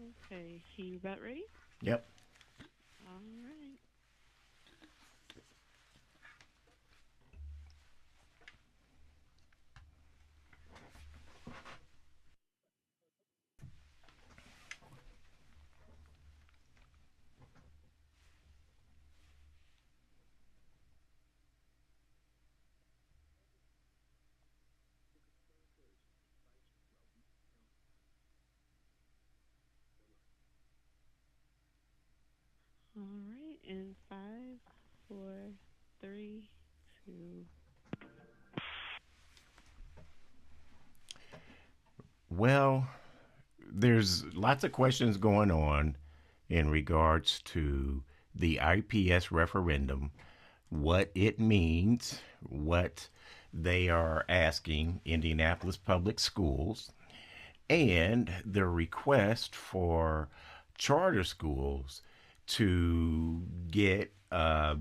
Okay, you about ready? Yep. All right. All right. In five, four, three, two. Well, there's lots of questions going on in regards to the IPS referendum, what it means, what they are asking Indianapolis Public Schools, and the request for charter schools to get a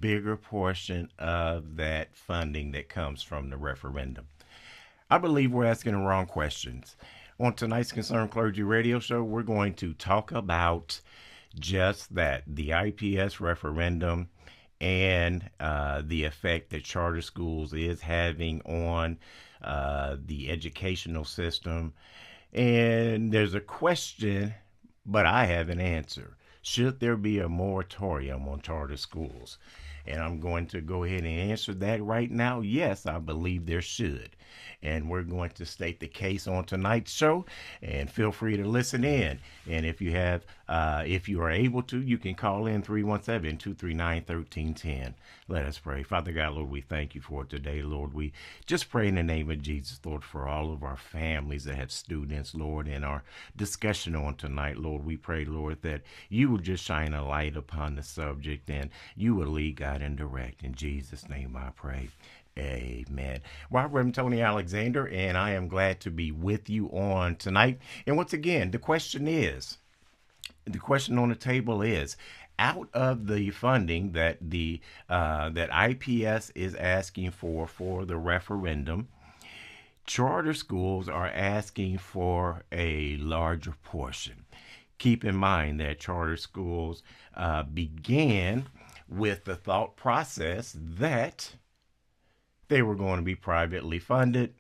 bigger portion of that funding that comes from the referendum. I believe we're asking the wrong questions. On tonight's Concerned Clergy radio show, we're going to talk about just that, the IPS referendum and the effect that charter schools is having on the educational system. And there's a question, but I have an answer. Should there be a moratorium on charter schools? And I'm going to go ahead and answer that right now. Yes, I believe there should. And we're going to state the case on tonight's show. And feel free to listen in. And if you are able to, you can call in 317-239-1310. Let us pray. Father God, Lord, we thank you for today, Lord. We just pray in the name of Jesus, Lord, for all of our families that have students, Lord, in our discussion on tonight, Lord. We pray, Lord, that you will just shine a light upon the subject and you will lead, God, and direct. In Jesus' name I pray. Amen. Well, I'm Reverend Tony Alexander, and I am glad to be with you on tonight. And once again, the question on the table is, out of the funding that that IPS is asking for the referendum, charter schools are asking for a larger portion. Keep in mind that charter schools began with the thought process that they were going to be privately funded,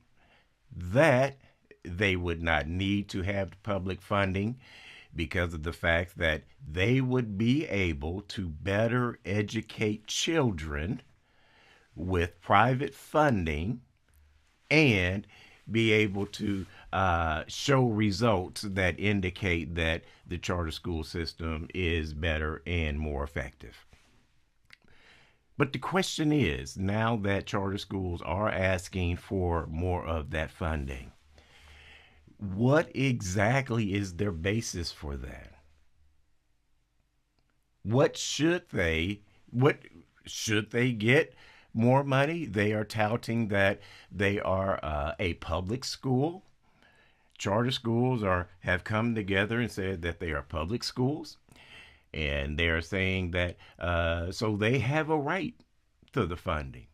that they would not need to have public funding because of the fact that they would be able to better educate children with private funding and be able to show results that indicate that the charter school system is better and more effective. But the question is, now that charter schools are asking for more of that funding, what exactly is their basis for that? What should they what should they get more money? They are touting that they are a public school. Charter schools are have come together and said that they are public schools, and they are saying that so they have a right to the funding.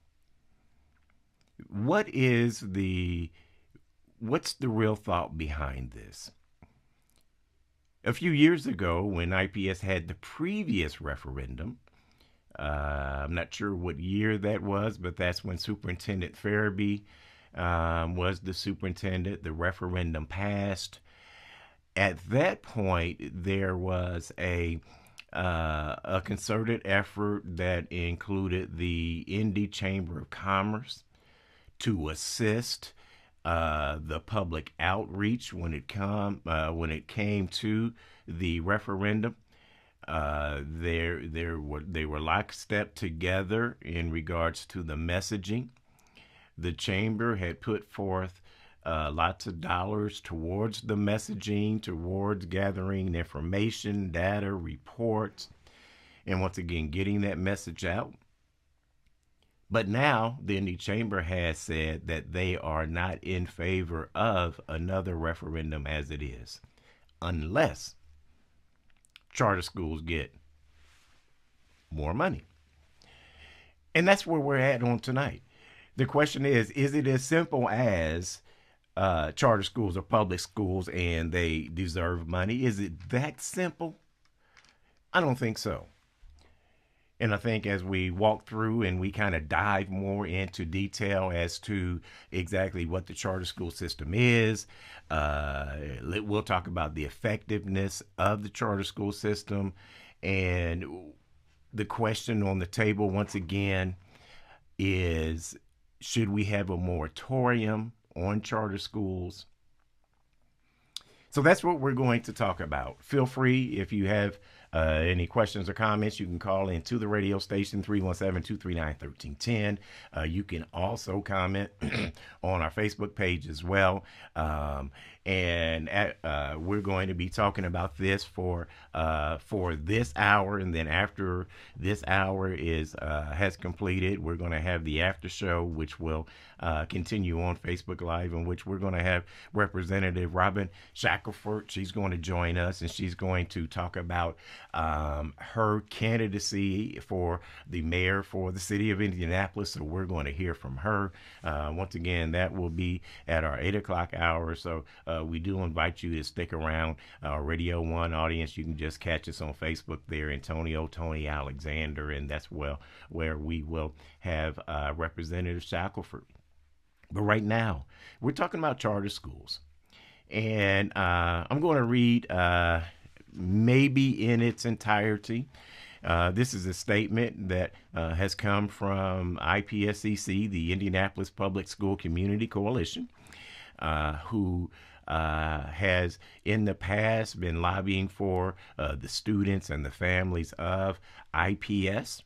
What is the what's the real thought behind this? A few years ago, when IPS had the previous referendum, I'm not sure what year that was, but that's when Superintendent Farabee was the superintendent. The referendum passed. At that point, there was a concerted effort that included the Indy Chamber of Commerce to assist the public outreach when it came to the referendum. They were lockstep together in regards to the messaging. The chamber had put forth lots of dollars towards the messaging, towards gathering information, data, reports, and once again getting that message out. But now the Indy Chamber has said that they are not in favor of another referendum as it is, unless charter schools get more money. And that's where we're at on tonight. The question is it as simple as charter schools are public schools and they deserve money? Is it that simple? I don't think so. And I think as we walk through and we kind of dive more into detail as to exactly what the charter school system is, we'll talk about the effectiveness of the charter school system. And the question on the table, once again, is should we have a moratorium on charter schools? So that's what we're going to talk about. Feel free if you have any questions or comments, you can call in to the radio station 317-239-1310. You can also comment on our Facebook page as well. We're going to be talking about this for this hour, and then after this hour has completed, we're going to have the after show, which will continue on Facebook Live, in which we're going to have Representative Robin Shackleford. She's going to join us, and she's going to talk about her candidacy for the mayor for the city of Indianapolis. So we're going to hear from her. Once again, that will be at our 8 o'clock hour. So we do invite you to stick around. Radio 1 audience, you can just catch us on Facebook there, Antonio Tony Alexander, and that's where we will have Representative Shackleford. But right now, we're talking about charter schools. And I'm going to read maybe in its entirety. This is a statement that has come from IPSCC, the Indianapolis Public School Community Coalition, who has in the past been lobbying for the students and the families of IPS,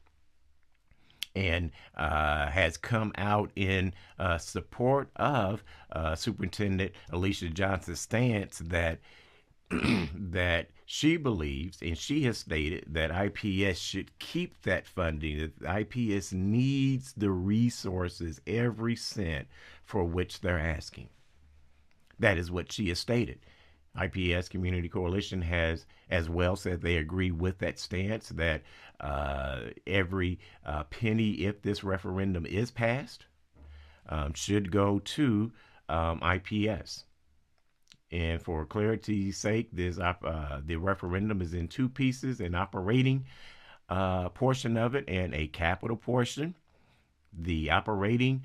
and has come out in support of Superintendent Alicia Johnson's stance that that she believes, and she has stated, that IPS should keep that funding, that IPS needs the resources, every cent for which they're asking. That is what she has stated. IPS Community Coalition has as well said they agree with that stance, that every penny, if this referendum is passed, should go to IPS. And for clarity's sake, the referendum is in two pieces: an operating portion of it and a capital portion. The operating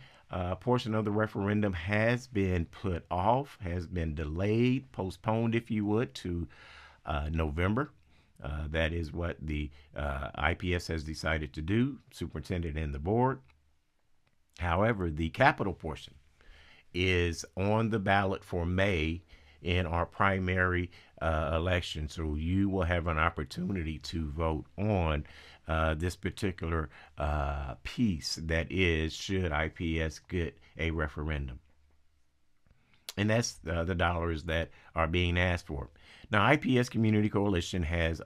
portion of the referendum has been put off, has been delayed, postponed, if you would, to November. That is what the IPS has decided to do, superintendent and the board. However, the capital portion is on the ballot for May in our primary election. So you will have an opportunity to vote on this particular piece, that is, should IPS get a referendum. And that's the dollars that are being asked for. Now, IPS Community Coalition has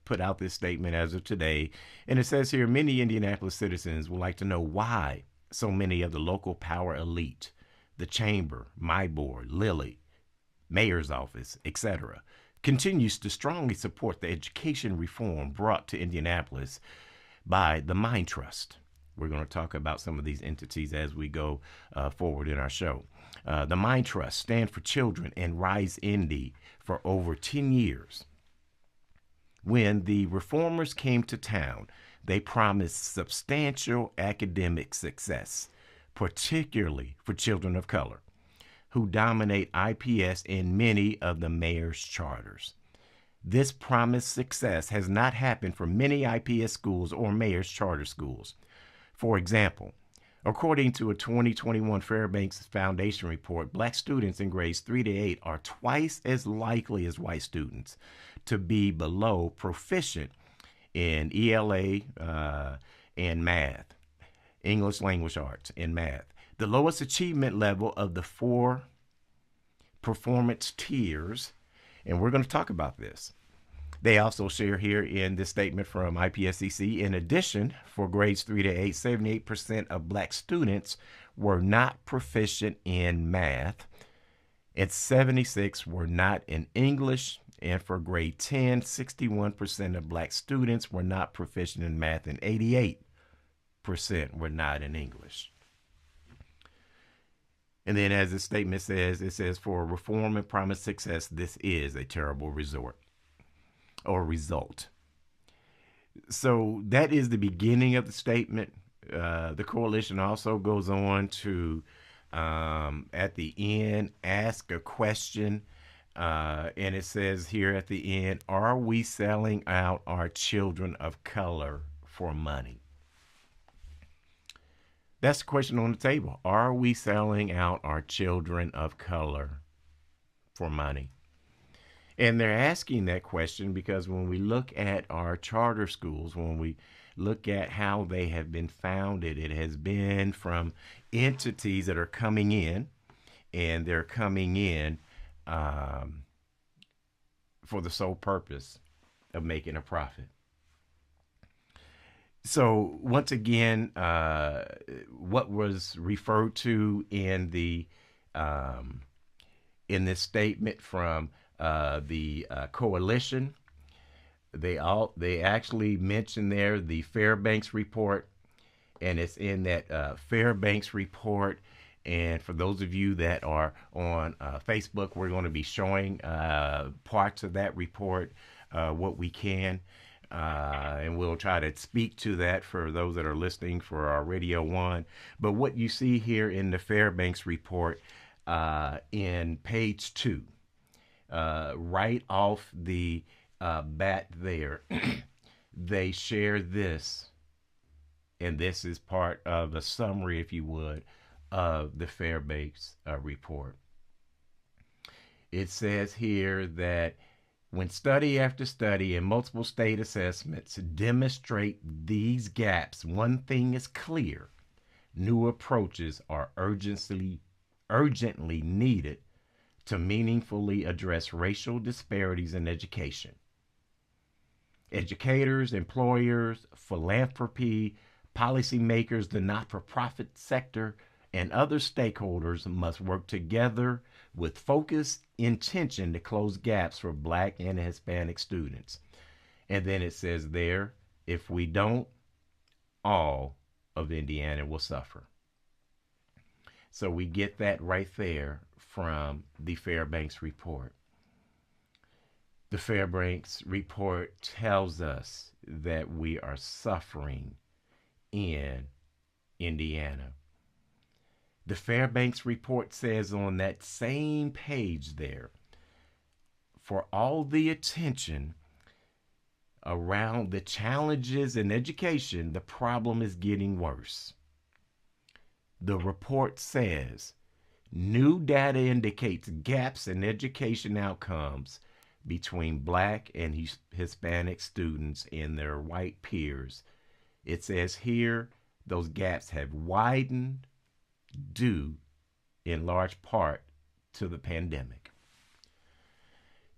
put out this statement as of today, and it says here, many Indianapolis citizens would like to know why so many of the local power elite, the chamber, my board, Lilly, mayor's office, etc., continues to strongly support the education reform brought to Indianapolis by the Mind Trust. We're going to talk about some of these entities as we go forward in our show. The Mind Trust stand for children and Rise Indy for over 10 years. When the reformers came to town, they promised substantial academic success, particularly for children of color, who dominate IPS in many of the mayor's charters. This promised success has not happened for many IPS schools or mayor's charter schools. For example, according to a 2021 Fairbanks Foundation report, black students in grades 3 to 8 are twice as likely as white students to be below proficient in ELA and math, English language arts and math. The lowest achievement level of the 4 performance tiers, and we're going to talk about this. They also share here in this statement from IPSCC, in addition, for grades 3 to 8, 78% of black students were not proficient in math, and 76 were not in English. And for grade 10, 61% of black students were not proficient in math, and 88% were not in English. And then, as the statement says, it says, for reform and promised success, this is a terrible resort or result. So that is the beginning of the statement. The coalition also goes on to, at the end, ask a question. And it says here at the end, are we selling out our children of color for money? That's the question on the table. Are we selling out our children of color for money? And they're asking that question because when we look at our charter schools, when we look at how they have been founded, it has been from entities that are coming in, and they're coming in for the sole purpose of making a profit. So once again, what was referred to in this statement from the coalition, they actually mention there the Fairbanks report, and it's in that Fairbanks report. And for those of you that are on Facebook, we're going to be showing parts of that report, what we can. And we'll try to speak to that for those that are listening for our Radio 1. But what you see here in the Fairbanks report in page 2, right off the bat there, they share this. And this is part of a summary, if you would, of the Fairbanks report. It says here that when study after study and multiple state assessments demonstrate these gaps, one thing is clear: new approaches are urgently needed to meaningfully address racial disparities in education. Educators, employers, philanthropy, policymakers, the not-for-profit sector, and other stakeholders must work together with focused intention to close gaps for Black and Hispanic students. And then it says there, if we don't, all of Indiana will suffer. So we get that right there from the Fairbanks report. The Fairbanks report tells us that we are suffering in Indiana. The Fairbanks report says on that same page there, for all the attention around the challenges in education, the problem is getting worse. The report says new data indicates gaps in education outcomes between Black and Hispanic students and their white peers. It says here those gaps have widened due in large part to the pandemic.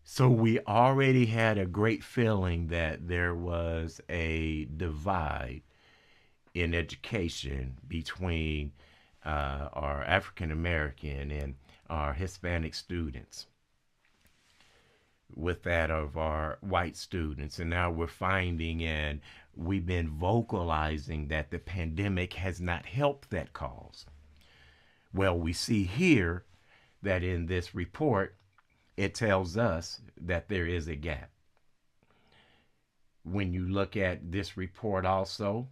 So we already had a great feeling that there was a divide in education between our African American and our Hispanic students, with that of our white students. And now we're finding, and we've been vocalizing, that the pandemic has not helped that cause. Well, we see here that in this report, it tells us that there is a gap. When you look at this report also,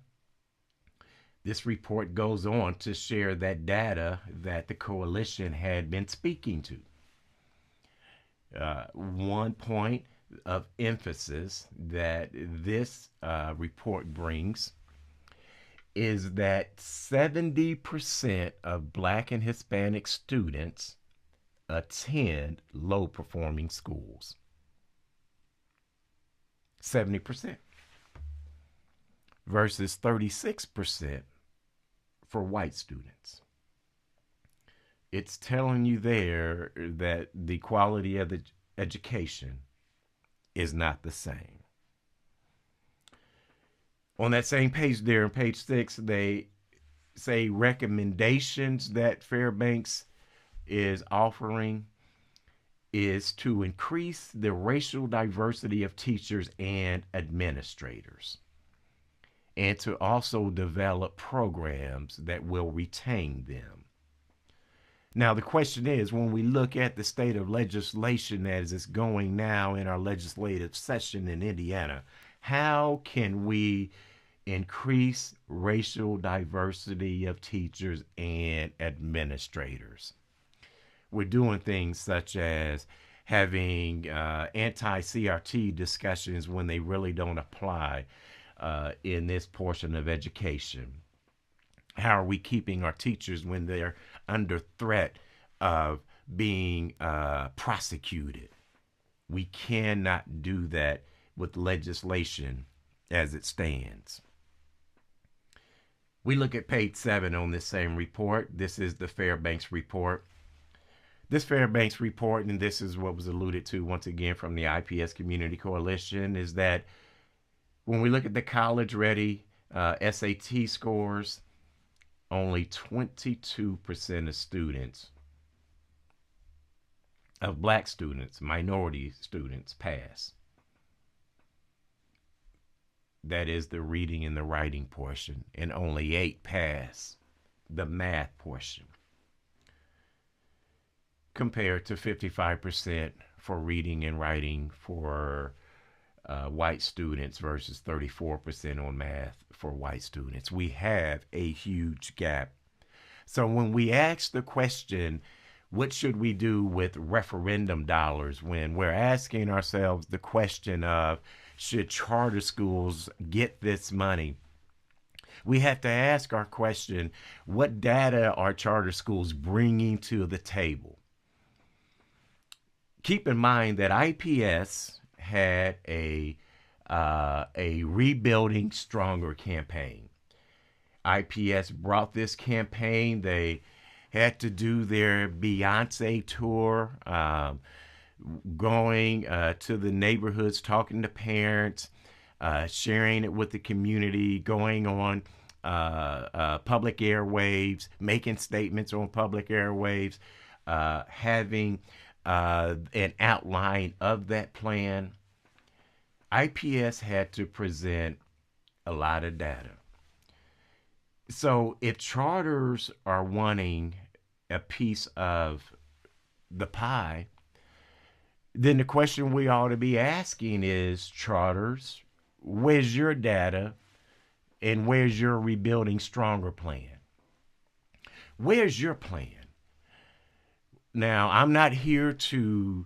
this report goes on to share that data that the coalition had been speaking to. One point of emphasis that this report brings is that 70% of Black and Hispanic students attend low-performing schools. 70% versus 36% for white students. It's telling you there that the quality of the education is not the same. On that same page there, on page 6, they say recommendations that Fairbanks is offering is to increase the racial diversity of teachers and administrators, and to also develop programs that will retain them. Now, the question is, when we look at the state of legislation as it's going now in our legislative session in Indiana, how can we increase racial diversity of teachers and administrators? We're doing things such as having anti CRT discussions when they really don't apply in this portion of education. How are we keeping our teachers when they're under threat of being prosecuted? We cannot do that with legislation as it stands. We look at page 7 on this same report. This is the Fairbanks report. This Fairbanks report, and this is what was alluded to once again from the IPS Community Coalition, is that when we look at the college ready SAT scores, only 22% of students, of black students, minority students, pass. That is the reading and the writing portion, and only 8 pass the math portion, compared to 55% for reading and writing for white students versus 34% on math for white students. We have a huge gap. So when we ask the question, what should we do with referendum dollars, when we're asking ourselves the question of, should charter schools get this money? We have to ask our question, what data are charter schools bringing to the table? Keep in mind that IPS had a Rebuilding Stronger campaign. IPS brought this campaign. They had to do their Beyonce tour, going to the neighborhoods, talking to parents, sharing it with the community, going on public airwaves, making statements on public airwaves, having an outline of that plan. IPS had to present a lot of data. So if charters are wanting a piece of the pie, then the question we ought to be asking is, charters, where's your data and where's your Rebuilding Stronger plan? Where's your plan? Now, I'm not here to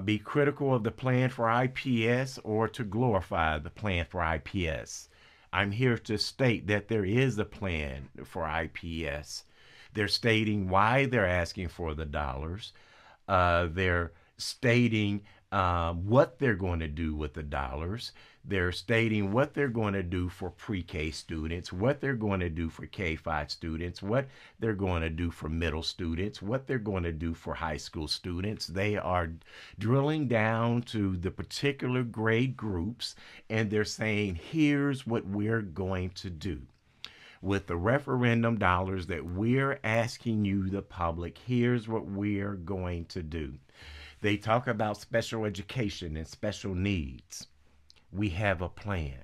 be critical of the plan for IPS or to glorify the plan for IPS. I'm here to state that there is a plan for IPS. They're stating why they're asking for the dollars. They're stating what they're going to do with the dollars. They're stating what they're going to do for pre-K students, what they're going to do for K-5 students, what they're going to do for middle students, what they're going to do for high school students. They are drilling down to the particular grade groups, and they're saying, here's what we're going to do. With the referendum dollars that we're asking you, the public, here's what we're going to do. They talk about special education and special needs. We have a plan.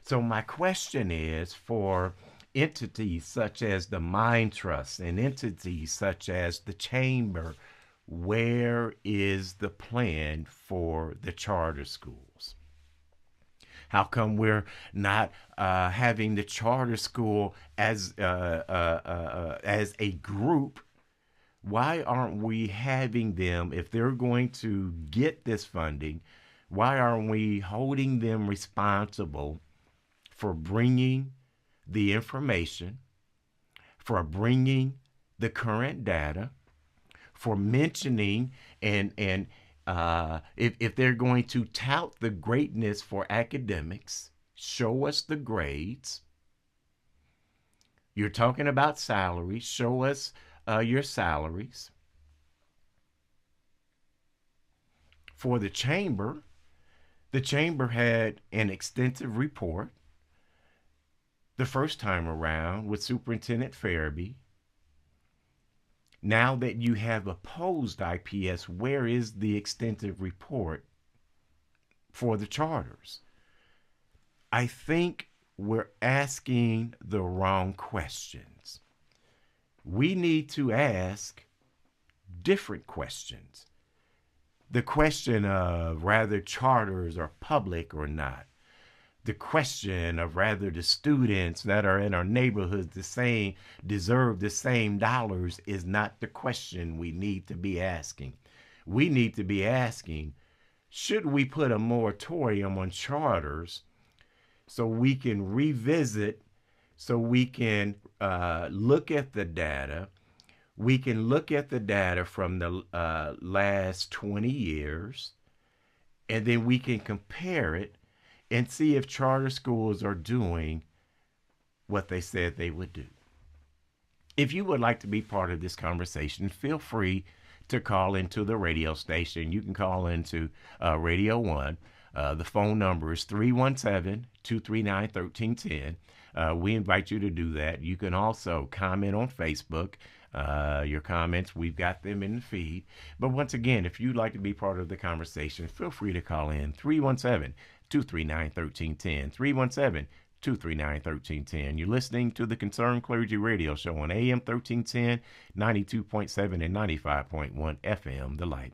So my question is, for entities such as the Mind Trust and entities such as the Chamber, where is the plan for the charter schools? How come we're not having the charter school as a group? Why aren't we having them, if they're going to get this funding, why aren't we holding them responsible for bringing the information, for bringing the current data, for mentioning and if they're going to tout the greatness for academics, show us the grades. You're talking about salaries, show us your salaries. For the chamber had an extensive report the first time around with Superintendent Farabee. Now that you have opposed IPS, where is the extensive report for the charters? I think we're asking the wrong questions. we need to ask different questions. The question of whether charters are public or not. The question of whether the students that are in our neighborhoods the same deserve the same dollars is not the question we need to be asking. We need to be asking, should we put a moratorium on charters so we can revisit, so we can look at the data. We can look at the data from the last 20 years, and then we can compare it and see if charter schools are doing what they said they would do. If you would like to be part of this conversation, feel free to call into the radio station. You can call into Radio 1. The phone number is 317 239 1310. We invite you to do that. You can also comment on Facebook. Your comments, we've got them in the feed. But once again, if you'd like to be part of the conversation, feel free to call in 317 239 1310. 317 239 1310. You're listening to the Concerned Clergy Radio Show on AM 1310, 92.7, and 95.1 FM, The Light.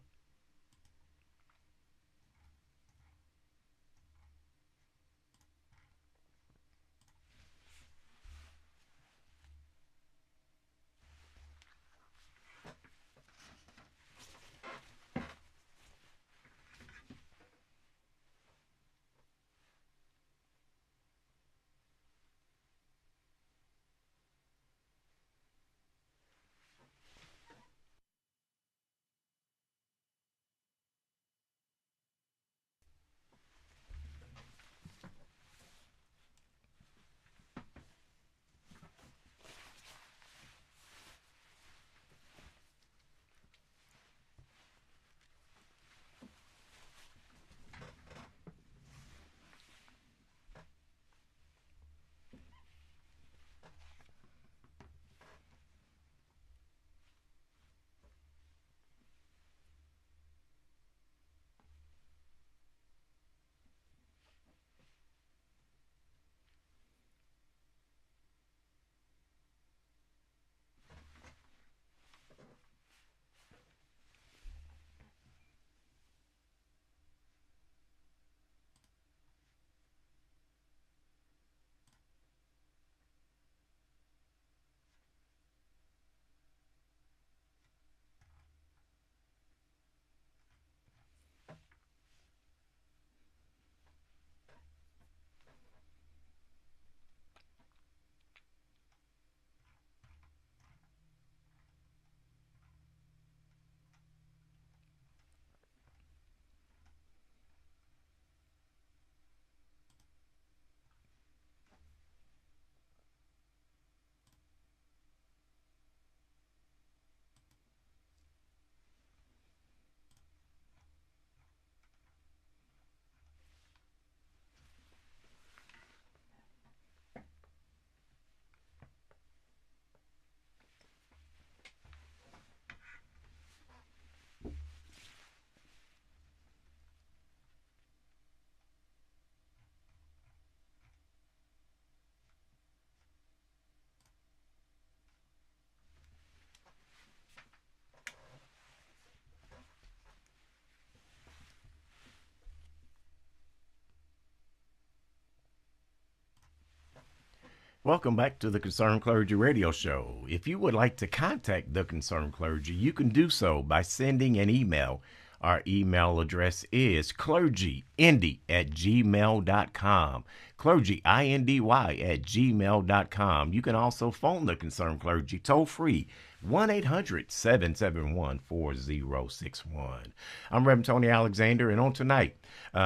Welcome back to the Concerned Clergy Radio Show. If you would like to contact the Concerned Clergy, you can do so by sending an email. Our email address is clergyindy@gmail.com. Clergy, INDY, @gmail.com. You can also phone the Concerned Clergy toll free, 1-800-771-4061. I'm Reverend Tony Alexander, and on tonight,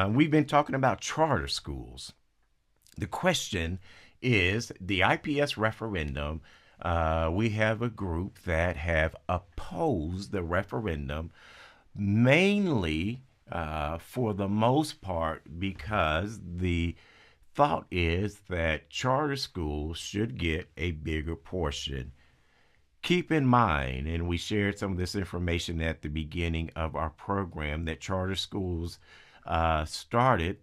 we've been talking about charter schools. The question is the IPS referendum. We have a group that have opposed the referendum, mainly for the most part because the thought is that charter schools should get a bigger portion. Keep in mind, and we shared some of this information at the beginning of our program, that charter schools started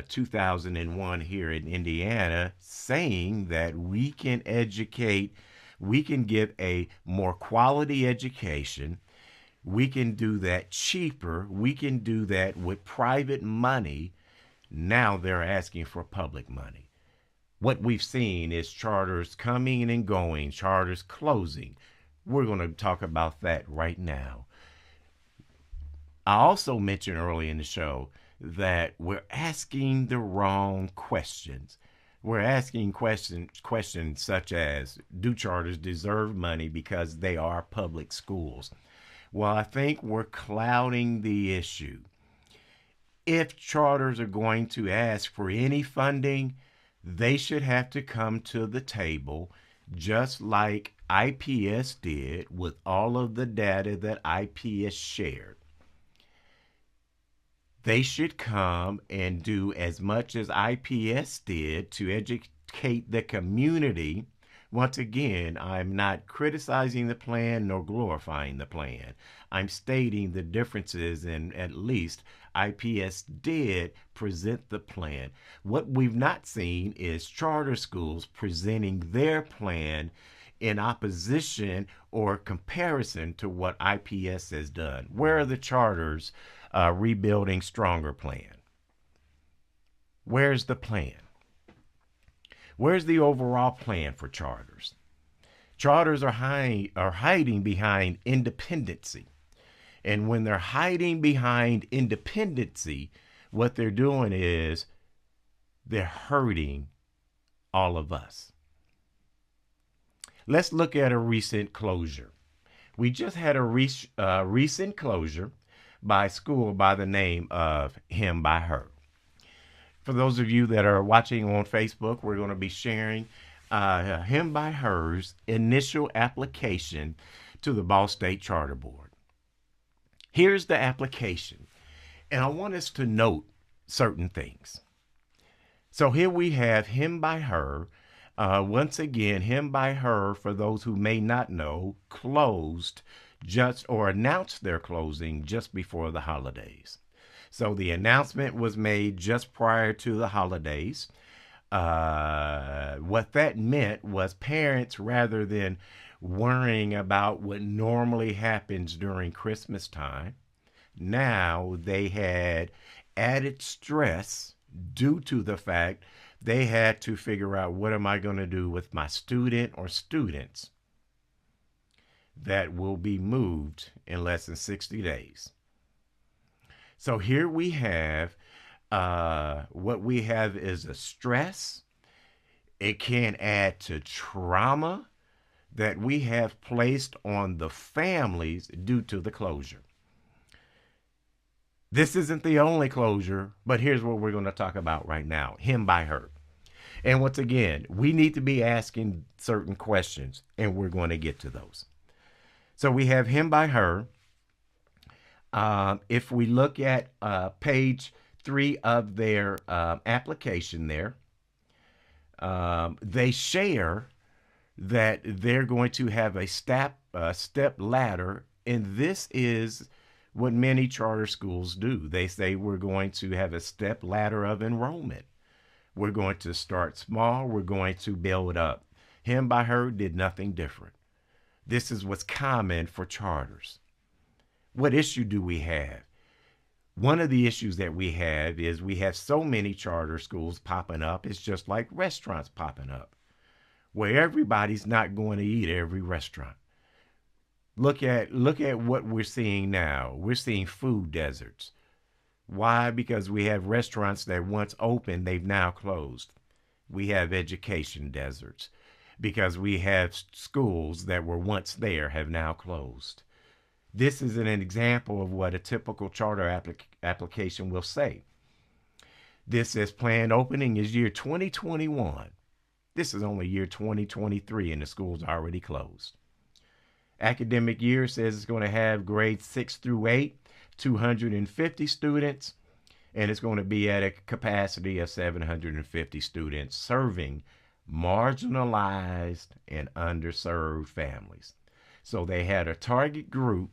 2001 here in Indiana, saying that we can educate We can give a more quality education. We can do that cheaper. We can do that with private money. Now they're asking for public money. What we've seen is charters coming and going, charters closing. We're going to talk about that right now. I also mentioned early in the show that we're asking the wrong questions. We're asking questions such as, do charters deserve money because they are public schools? Well, I think we're clouding the issue. If charters are going to ask for any funding, they should have to come to the table just like IPS did with all of the data that IPS shared. They should come and do as much as IPS did to educate the community. Once again, I'm not criticizing the plan nor glorifying the plan. I'm stating the differences, and at least IPS did present the plan. What we've not seen is charter schools presenting their plan in opposition or comparison to what IPS has done. Where are the charters rebuilding stronger plan? Where's the plan? Where's the overall plan for charters? Charters are hiding behind independency. And when they're hiding behind independency, what they're doing is they're hurting all of us. Let's look at a recent closure. We just had a recent closure by a school by the name of Him by Her. For those of you that are watching on Facebook, we're going to be sharing Him by Her's initial application to the Ball State Charter Board. Here's the application, and I want us to note certain things. So here we have Him by Her. Once again, Him by Her, for those who may not know, closed just or announced their closing just before the holidays. So the announcement was made just prior to the holidays. What that meant was parents, rather than worrying about what normally happens during Christmas time, now they had added stress due to the fact they had to figure out, what am I going to do with my student or students that will be moved in less than 60 days. So here we have what we have is a stress. It can add to trauma that we have placed on the families due to the closure. This isn't the only closure, but here's what we're going to talk about right now. Him by Her. And once again, we need to be asking certain questions, and we're going to get to those. So we have Him by Her. If we look at page 3 of their application there, they share that they're going to have a step ladder, and this is what many charter schools do. They say we're going to have a step ladder of enrollment. We're going to start small. We're going to build up. Him by Her did nothing different. This is what's common for charters. What issue do we have? One of the issues that we have is we have so many charter schools popping up. It's just like restaurants popping up, where everybody's not going to eat every restaurant. Look at what we're seeing now. We're seeing food deserts. Why? Because we have restaurants that once opened, they've now closed. We have education deserts because we have schools that were once there have now closed. This is an example of what a typical charter application will say. This says planned opening is year 2021. This is only year 2023 and the school's already closed. Academic year says it's going to have grades 6 through 8, 250 students, and it's going to be at a capacity of 750 students, serving marginalized and underserved families. So they had a target group,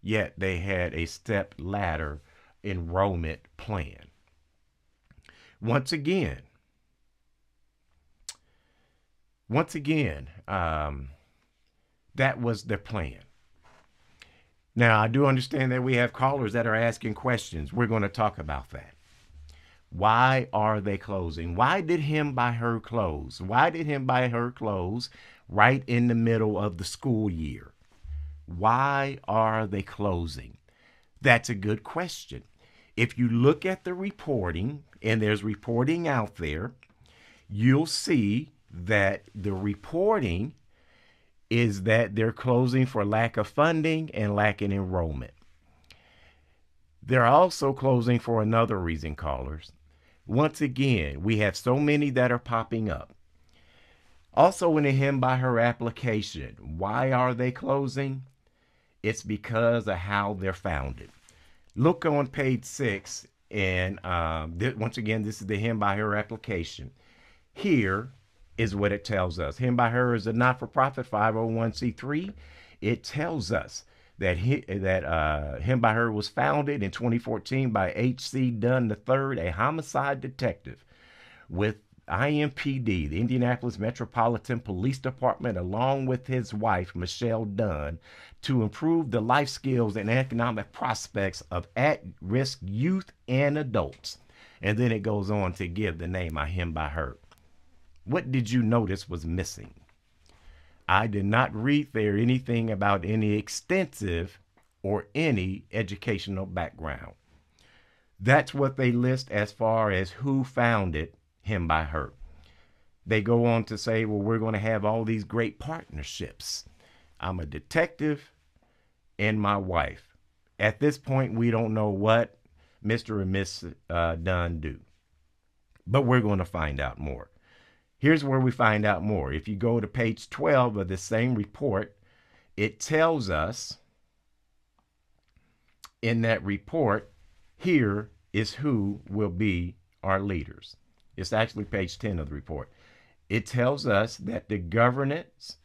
yet they had a step ladder enrollment plan. Once again, That was their plan. Now, I do understand that we have callers that are asking questions. We're going to talk about that. Why are they closing? Why did him by her close? Why did him by her close right in the middle of the school year? Why are they closing? That's a good question. If you look at the reporting, and there's reporting out there, you'll see that the reporting is that they're closing for lack of funding and lack of enrollment. They're also closing for another reason, callers. Once again, we have so many that are popping up. Also, in the him by her application, why are they closing? It's because of how they're founded. Look on page 6, and once again, this is the him by her application. Here is what it tells us. Him by her is a not-for-profit 501c3. It tells us that him by her was founded in 2014 by H.C. Dunn III, a homicide detective with IMPD, the Indianapolis Metropolitan Police Department, along with his wife, Michelle Dunn, to improve the life skills and economic prospects of at-risk youth and adults. And then it goes on to give the name of him by her. What did you notice was missing? I did not read there anything about any extensive or any educational background. That's what they list as far as who founded him by her. They go on to say, well, we're going to have all these great partnerships. I'm a detective and my wife. At this point, we don't know what Mr. and Miss Dunn do, but we're going to find out more. Here's where we find out more. If you go to page 12 of the same report, it tells us in that report, here is who will be our leaders. It's actually page 10 of the report. It tells us that the governance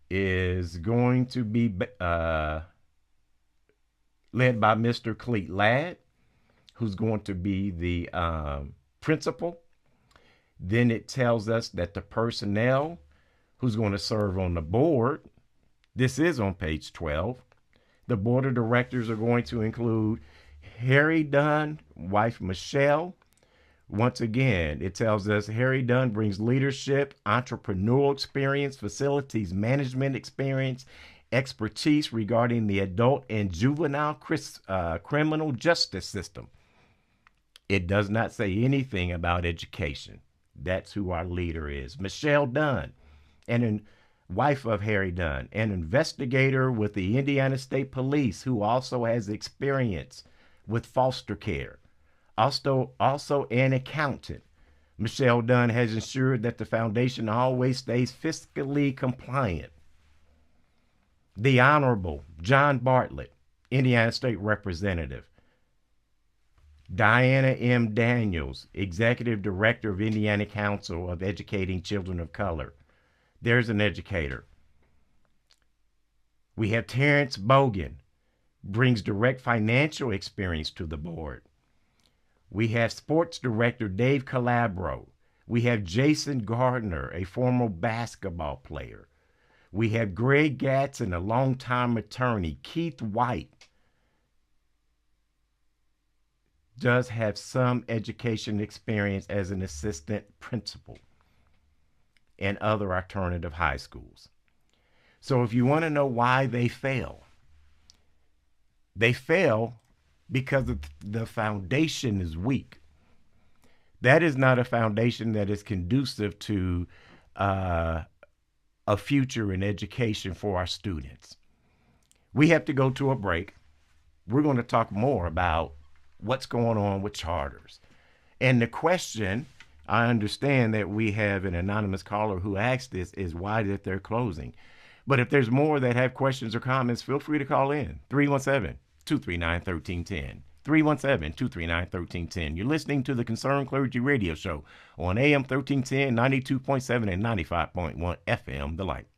is going to be led by Mr. Cleet Ladd, who's going to be the principal. Then it tells us that the personnel who's going to serve on the board, this is on page 12. The board of directors are going to include Harry Dunn, wife Michelle. Once again, it tells us Harry Dunn brings leadership, entrepreneurial experience, facilities management experience, expertise regarding the adult and juvenile criminal justice system. It does not say anything about education. That's who our leader is. Michelle Dunn, wife of Harry Dunn, an investigator with the Indiana State Police who also has experience with foster care. Also an accountant. Michelle Dunn has ensured that the foundation always stays fiscally compliant. The Honorable John Bartlett, Indiana State Representative. Diana M. Daniels, Executive Director of Indiana Council of Educating Children of Color. There's an educator. We have Terrence Bogan, brings direct financial experience to the board. We have Sports Director Dave Calabro. We have Jason Gardner, a former basketball player. We have Greg Gatson, a longtime attorney. Keith White does have some education experience as an assistant principal in other alternative high schools. So if you want to know why they fail because the foundation is weak. That is not a foundation that is conducive to a future in education for our students. We have to go to a break. We're going to talk more about what's going on with charters. And the question, I understand that we have an anonymous caller who asked this, is why that they're closing. But if there's more that have questions or comments, feel free to call in. 317-239-1310. 317-239-1310. You're listening to the Concerned Clergy Radio Show on AM 1310, 92.7, and 95.1 FM, The Light.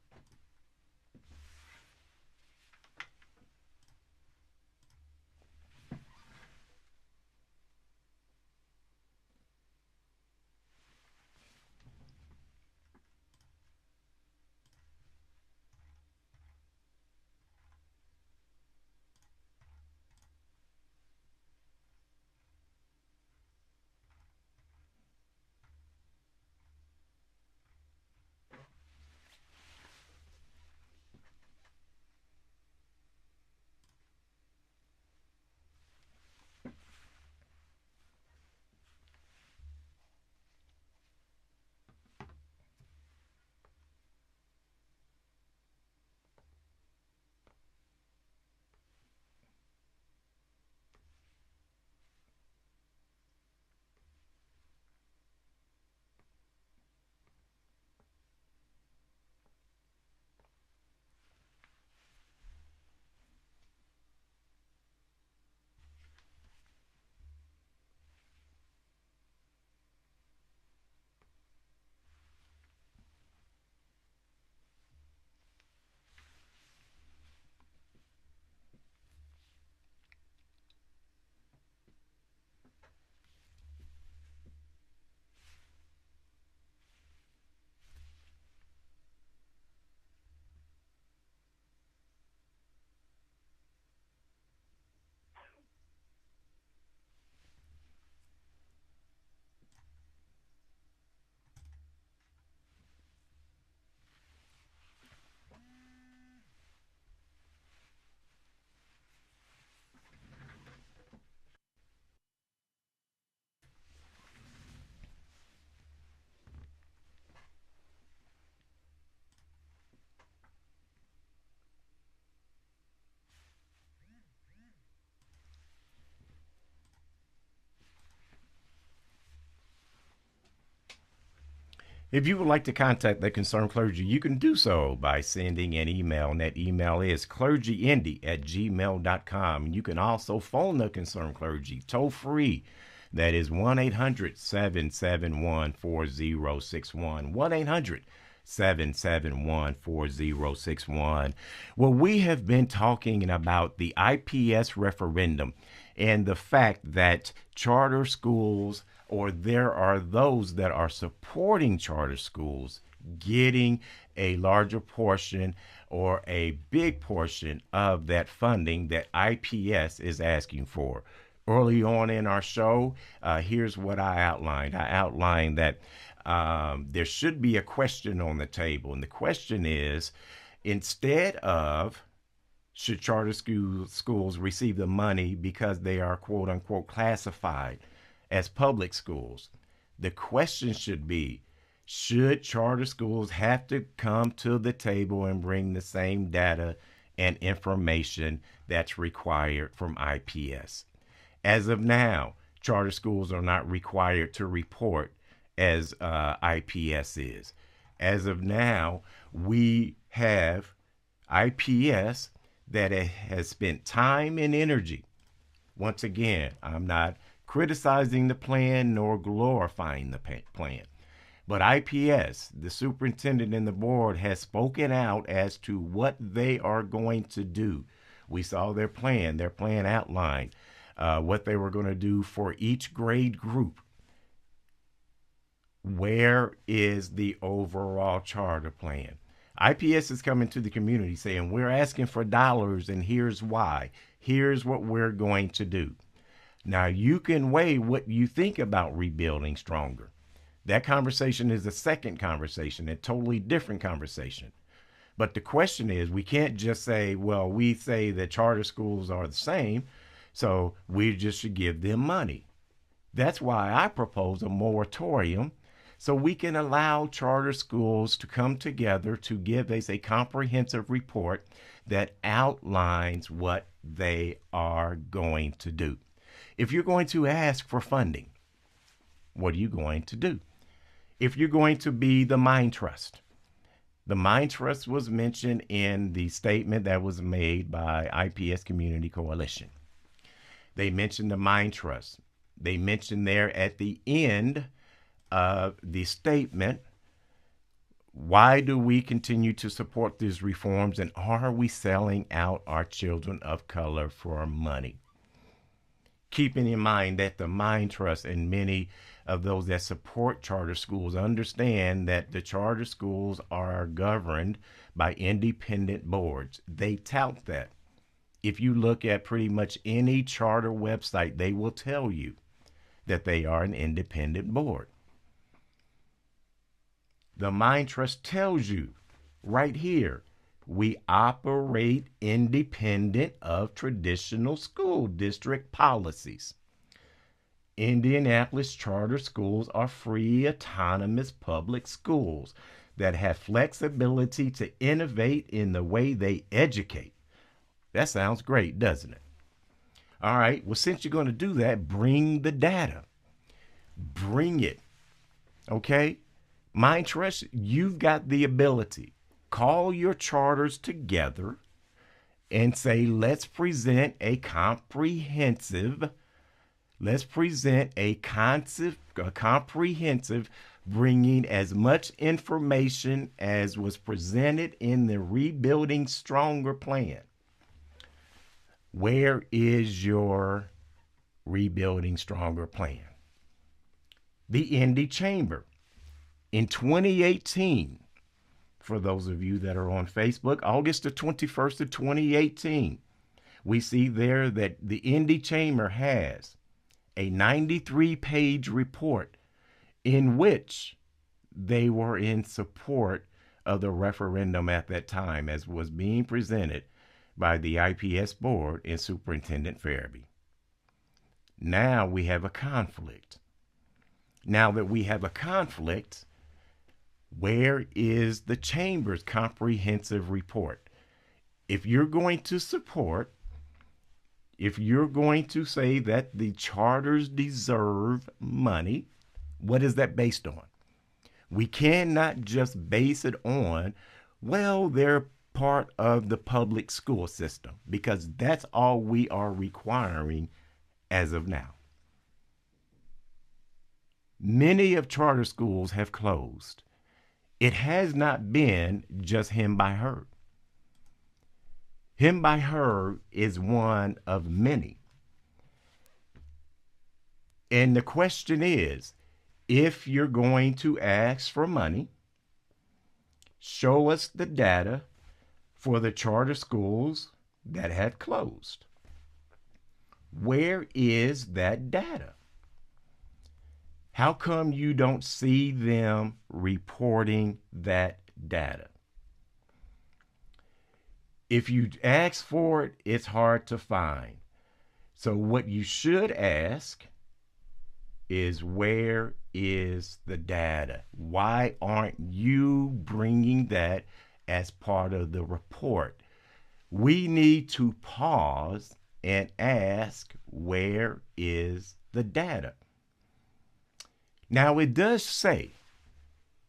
If you would like to contact the Concerned Clergy, you can do so by sending an email, and that email is clergyindy@gmail.com. You can also phone the Concerned Clergy toll free. That is 1-800-771-4061. 1-800-771-4061. Well, we have been talking about the IPS referendum and the fact that charter schools, or there are those that are supporting charter schools, getting a larger portion or a big portion of that funding that IPS is asking for. Early on in our show, here's what I outlined. I outlined that there should be a question on the table. And the question is, instead of should charter schools receive the money because they are quote unquote classified as public schools, the question should be, should charter schools have to come to the table and bring the same data and information that's required from IPS? As of now, charter schools are not required to report as IPS is. As of now, we have IPS that has spent time and energy. Once again, I'm not criticizing the plan nor glorifying the plan. But IPS, the superintendent and the board, has spoken out as to what they are going to do. We saw their plan outlined what they were going to do for each grade group. Where is the overall charter plan? IPS is coming to the community saying, we're asking for dollars and here's why. Here's what we're going to do. Now, you can weigh what you think about rebuilding stronger. That conversation is a second conversation, a totally different conversation. But the question is, we can't just say, well, we say that charter schools are the same, so we just should give them money. That's why I propose a moratorium, so we can allow charter schools to come together to give us a comprehensive report that outlines what they are going to do. If you're going to ask for funding, what are you going to do? If you're going to be the Mind Trust, the Mind Trust was mentioned in the statement that was made by IPS Community Coalition. They mentioned the Mind Trust. They mentioned there at the end of the statement, why do we continue to support these reforms, and are we selling out our children of color for money? Keeping in mind that the Mind Trust and many of those that support charter schools understand that the charter schools are governed by independent boards. They tout that. If you look at pretty much any charter website, they will tell you that they are an independent board. The Mind Trust tells you right here, we operate independent of traditional school district policies. Indianapolis charter schools are free, autonomous public schools that have flexibility to innovate in the way they educate. That sounds great, doesn't it? All right, well, since you're going to do that, bring the data. Bring it. Okay? Mind Trust, you've got the ability. Call your charters together and say, let's present a comprehensive, bringing as much information as was presented in the Rebuilding Stronger plan. Where is your Rebuilding Stronger plan? The Indy Chamber. In 2018, for those of you that are on Facebook, August the 21st of 2018, we see there that the Indy Chamber has a 93-page report in which they were in support of the referendum at that time as was being presented by the IPS board and Superintendent Farabee. Now we have a conflict. Now that we have a conflict, where is the Chamber's comprehensive report? If you're going to support, if you're going to say that the charters deserve money, what is that based on? We cannot just base it on, well, they're part of the public school system, because that's all we are requiring as of now. Many of charter schools have closed. It has not been just him by her. Him by her is one of many. And the question is, if you're going to ask for money, show us the data for the charter schools that have closed. Where is that data? How come you don't see them reporting that data? If you ask for it, it's hard to find. So what you should ask is, where is the data? Why aren't you bringing that as part of the report? We need to pause and ask, where is the data? Now, it does say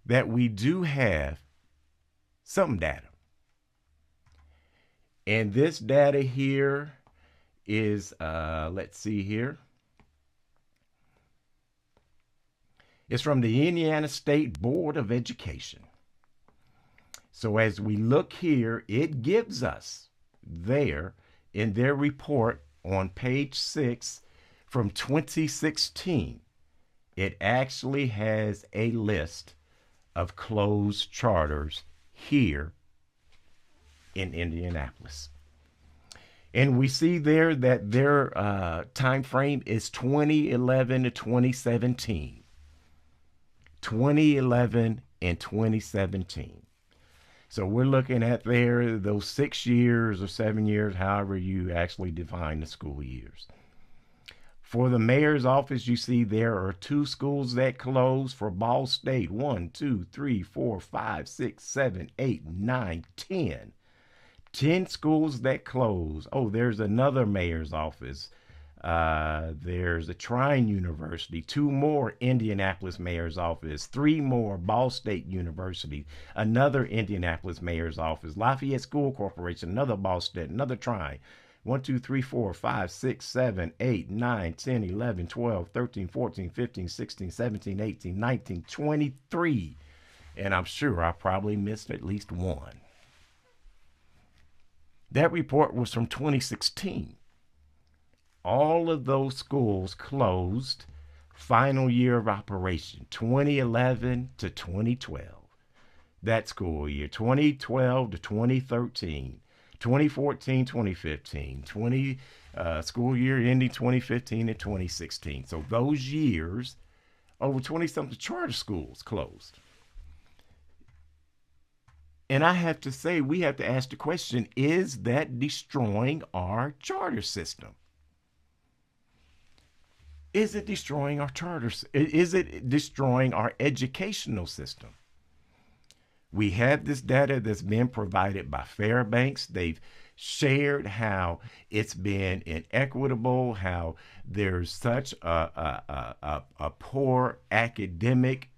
that we do have some data. And this data here is, let's see here. It's from the Indiana State Board of Education. So as we look here, it gives us there in their report on page 6 from 2016, it actually has a list of closed charters here in Indianapolis. And we see there that their time frame is 2011 to 2017. 2011 and 2017. So we're looking at there those 6 years or 7 years, however you actually define the school years. For the mayor's office, you see there are 2 schools that closed for Ball State. 1, 2, 3, 4, 5, 6, 7, 8, 9, 10. 10 schools that closed. Oh, there's another mayor's office. There's a Trine University, 2 more Indianapolis mayor's office, 3 more Ball State University, another Indianapolis mayor's office, Lafayette School Corporation, another Ball State, another Trine. 1, 2, 3, 4, 5, 6, 7, 8, 9, 10, 11, 12, 13, 14, 15, 16, 17, 18, 19, 23. And I'm sure I probably missed at least one. That report was from 2016. All of those schools closed final year of operation, 2011 to 2012. That school year, 2012 to 2013, 2014, 2015, school year ending 2015 to 2016. So those years, over 20-something charter schools closed. And I have to say, we have to ask the question, is that destroying our charter system? Is it destroying our charters? Is it destroying our educational system? We have this data that's been provided by Fairbanks. They've shared how it's been inequitable, how there's such a poor academic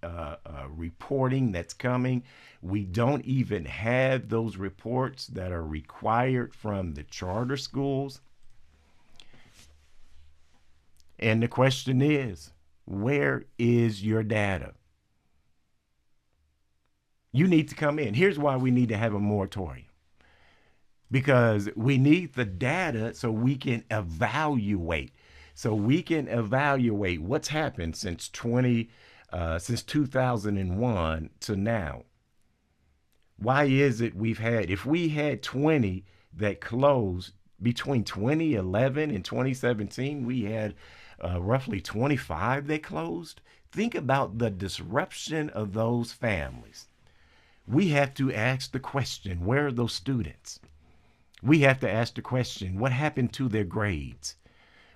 reporting that's coming. We don't even have those reports that are required from the charter schools. And the question is, where is your data? You need to come in. Here's why we need to have a moratorium. Because we need the data so we can evaluate. So we can evaluate what's happened since 2001 to now. Why is it if we had 20 that closed between 2011 and 2017, we had roughly 25 that closed. Think about the disruption of those families. We have to ask the question, where are those students? We have to ask the question, what happened to their grades?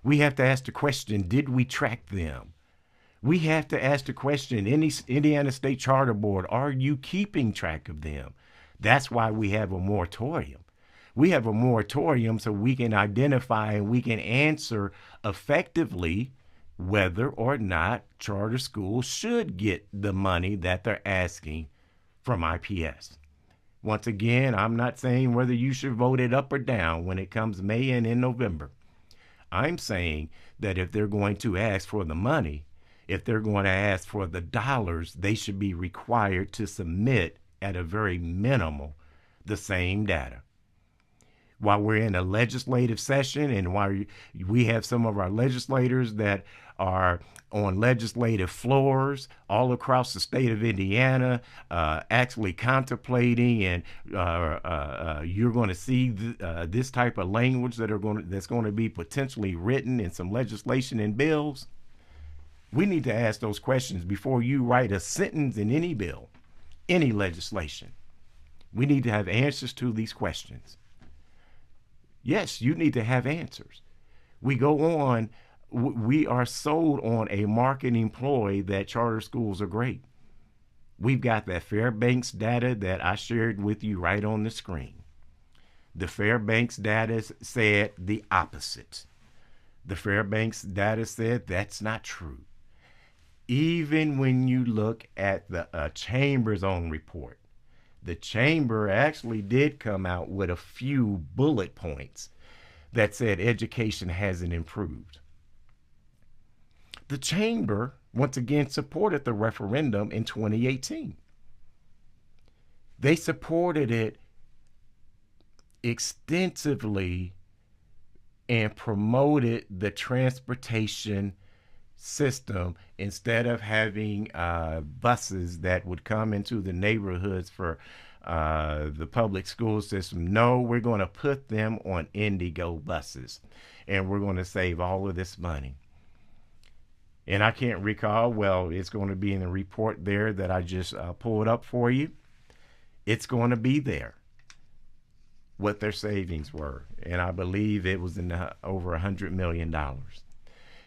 We have to ask the question, did we track them? We have to ask the question, Indiana State Charter Board, are you keeping track of them? That's why we have a moratorium. We have a moratorium so we can identify and we can answer effectively whether or not charter schools should get the money that they're asking from IPS. Once again, I'm not saying whether you should vote it up or down when it comes May and in November. I'm saying that if they're going to ask for the money, if they're going to ask for the dollars, they should be required to submit at a very minimal the same data. While we're in a legislative session and while we have some of our legislators that are on legislative floors all across the state of Indiana, actually contemplating, and you're going to see this type of language that's going to be potentially written in some legislation and bills. We need to ask those questions before you write a sentence in any bill, any legislation. We need to have answers to these questions. Yes, you need to have answers. We are sold on a marketing ploy that charter schools are great. We've got that Fairbanks data that I shared with you right on the screen. The Fairbanks data said the opposite. The Fairbanks data said that's not true. Even when you look at the Chamber's own report, the Chamber actually did come out with a few bullet points that said education hasn't improved. The Chamber, once again, supported the referendum in 2018. They supported it extensively and promoted the transportation system instead of having buses that would come into the neighborhoods for the public school system. No, we're going to put them on Indigo buses and we're going to save all of this money. And I can't recall, well, it's going to be in the report there that I just pulled up for you. It's going to be there what their savings were. And I believe it was in over $100 million.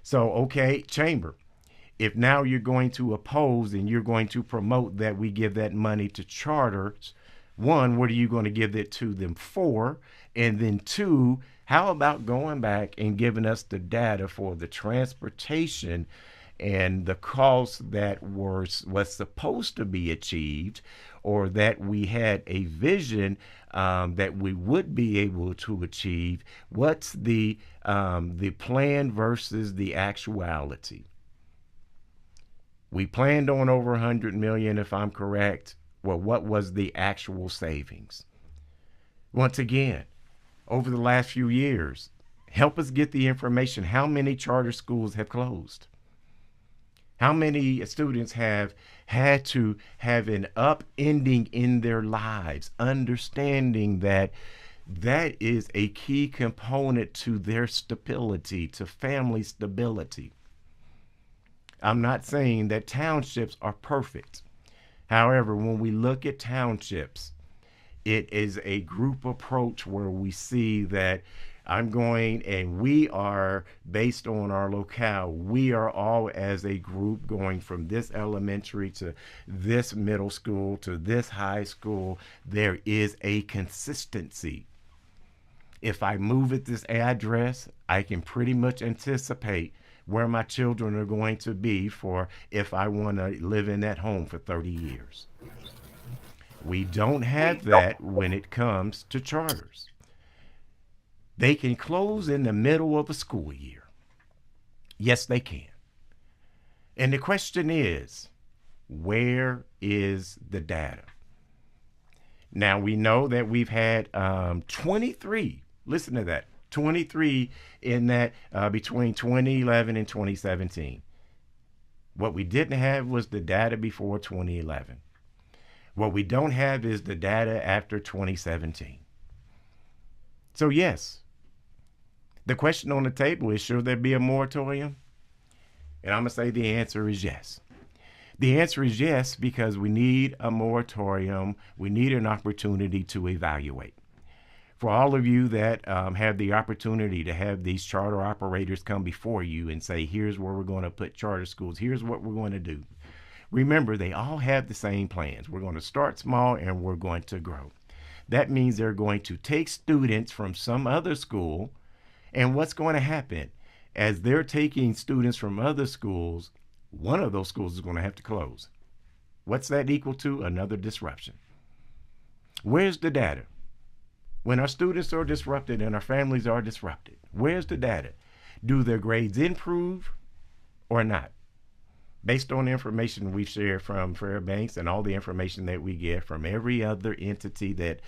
So, okay, Chamber, if now you're going to oppose and you're going to promote that we give that money to charters, one, what are you going to give it to them for? And then two, how about going back and giving us the data for the transportation and the costs that was supposed to be achieved, or that we had a vision that we would be able to achieve? What's the plan versus the actuality? We planned on over 100 million, if I'm correct. Well, what was the actual savings? Once again, over the last few years, help us get the information. How many charter schools have closed? How many students have had to have an upending in their lives, understanding that that is a key component to their stability, to family stability? I'm not saying that townships are perfect. However, when we look at townships, it is a group approach where we see that we are based on our locale. We are all as a group going from this elementary to this middle school to this high school. There is a consistency. If I move at this address, I can pretty much anticipate where my children are going to be for if I want to live in that home for 30 years. We don't have that when it comes to charters. They can close in the middle of a school year. Yes, they can. And the question is, where is the data? Now, we know that we've had 23, listen to that, 23 in that between 2011 and 2017. What we didn't have was the data before 2011. What we don't have is the data after 2017. So yes, the question on the table is, should there be a moratorium? And I'm going to say the answer is yes. The answer is yes, because we need a moratorium. We need an opportunity to evaluate. For all of you that have the opportunity to have these charter operators come before you and say, here's where we're going to put charter schools, here's what we're going to do. Remember, they all have the same plans. We're going to start small and we're going to grow. That means they're going to take students from some other school, and what's going to happen? as they're taking students from other schools, one of those schools is going to have to close. What's that equal to? Another disruption. Where's the data? When our students are disrupted and our families are disrupted, where's the data? Do their grades improve or not? Based on the information we've shared from Fairbanks and all the information that we get from every other entity that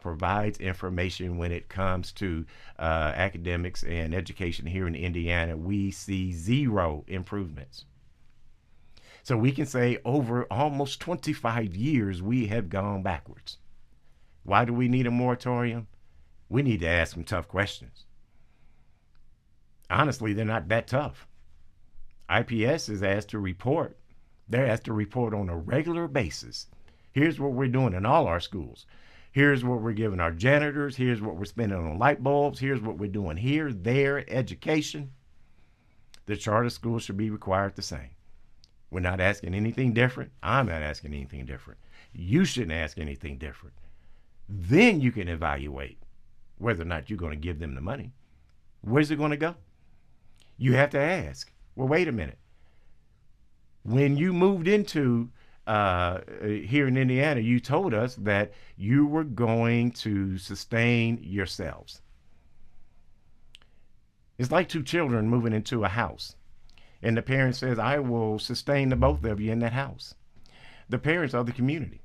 provides information when it comes to academics and education here in Indiana, we see zero improvements. So we can say over almost 25 years, we have gone backwards. Why do we need a moratorium? We need to ask some tough questions. Honestly, they're not that tough. IPS is asked to report. They're asked to report on a regular basis. Here's what we're doing in all our schools. Here's what we're giving our janitors. Here's what we're spending on light bulbs. Here's what we're doing here, there, education. The charter schools should be required the same. We're not asking anything different. I'm not asking anything different. You shouldn't ask anything different. Then you can evaluate whether or not you're going to give them the money. Where's it going to go? You have to ask, well, wait a minute. When you moved into here in Indiana, you told us that you were going to sustain yourselves. It's like two children moving into a house. And the parent says, I will sustain the both of you in that house. The parents are the community.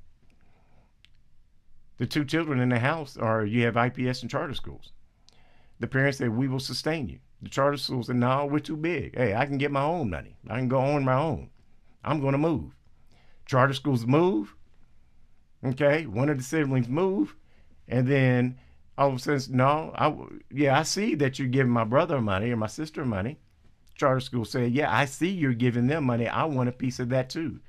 The two children in the house are, you have IPS and charter schools. The parents say, we will sustain you. The charter schools say, no, we're too big. Hey, I can get my own money. I can go on my own. I'm going to move. Charter schools move. Okay, one of the siblings move. And then all of a sudden, no, I see that you're giving my brother money or my sister money. Charter school say, yeah, I see you're giving them money. I want a piece of that too.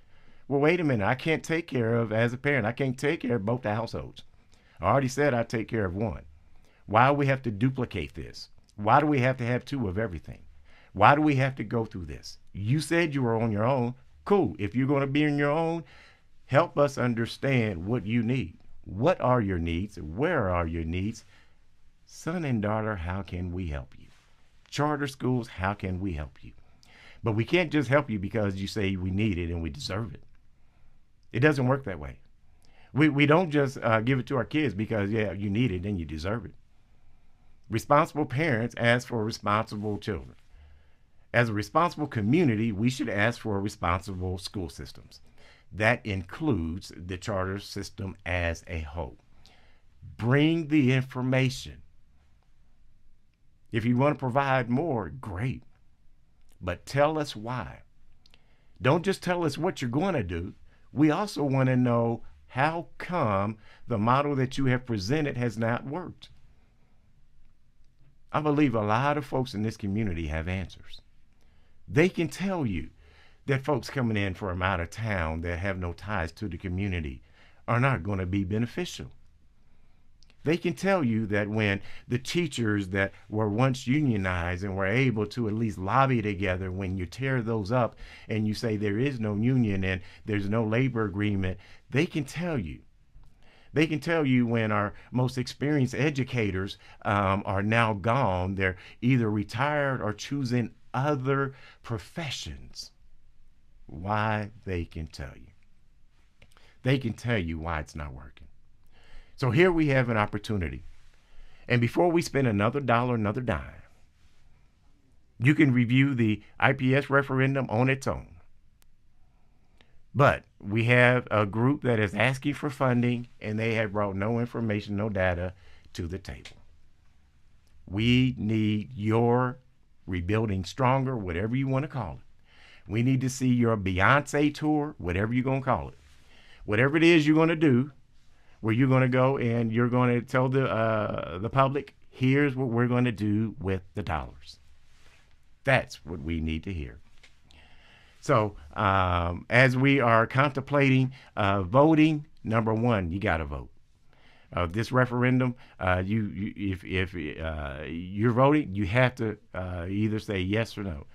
Well, wait a minute. I can't take care of, as a parent, I can't take care of both the households. I already said I take care of one. Why do we have to duplicate this? Why do we have to have two of everything? Why do we have to go through this? You said you were on your own. Cool. If you're going to be on your own, help us understand what you need. What are your needs? Where are your needs? Son and daughter, how can we help you? Charter schools, how can we help you? But we can't just help you because you say we need it and we deserve it. It doesn't work that way. We don't just give it to our kids because, yeah, you need it and you deserve it. Responsible parents ask for responsible children. As a responsible community, we should ask for responsible school systems. That includes the charter system as a whole. Bring the information. If you want to provide more, great. But tell us why. Don't just tell us what you're going to do. We also want to know how come the model that you have presented has not worked. I believe a lot of folks in this community have answers. They can tell you that folks coming in from out of town that have no ties to the community are not going to be beneficial. They can tell you that when the teachers that were once unionized and were able to at least lobby together, when you tear those up and you say there is no union and there's no labor agreement, they can tell you. They can tell you when our most experienced educators are now gone, they're either retired or choosing other professions, why they can tell you. They can tell you why it's not working. So here we have an opportunity. And before we spend another dollar, another dime, you can review the IPS referendum on its own. But we have a group that is asking for funding, and they have brought no information, no data to the table. We need your rebuilding stronger, whatever you want to call it. We need to see your Beyonce tour, whatever you're going to call it. Whatever it is you're going to do, where you're going to go and you're going to tell the public, here's what we're going to do with the dollars. That's what we need to hear. So as we are contemplating voting, number one, you got to vote. This referendum, if you're voting, you have to either say yes or no.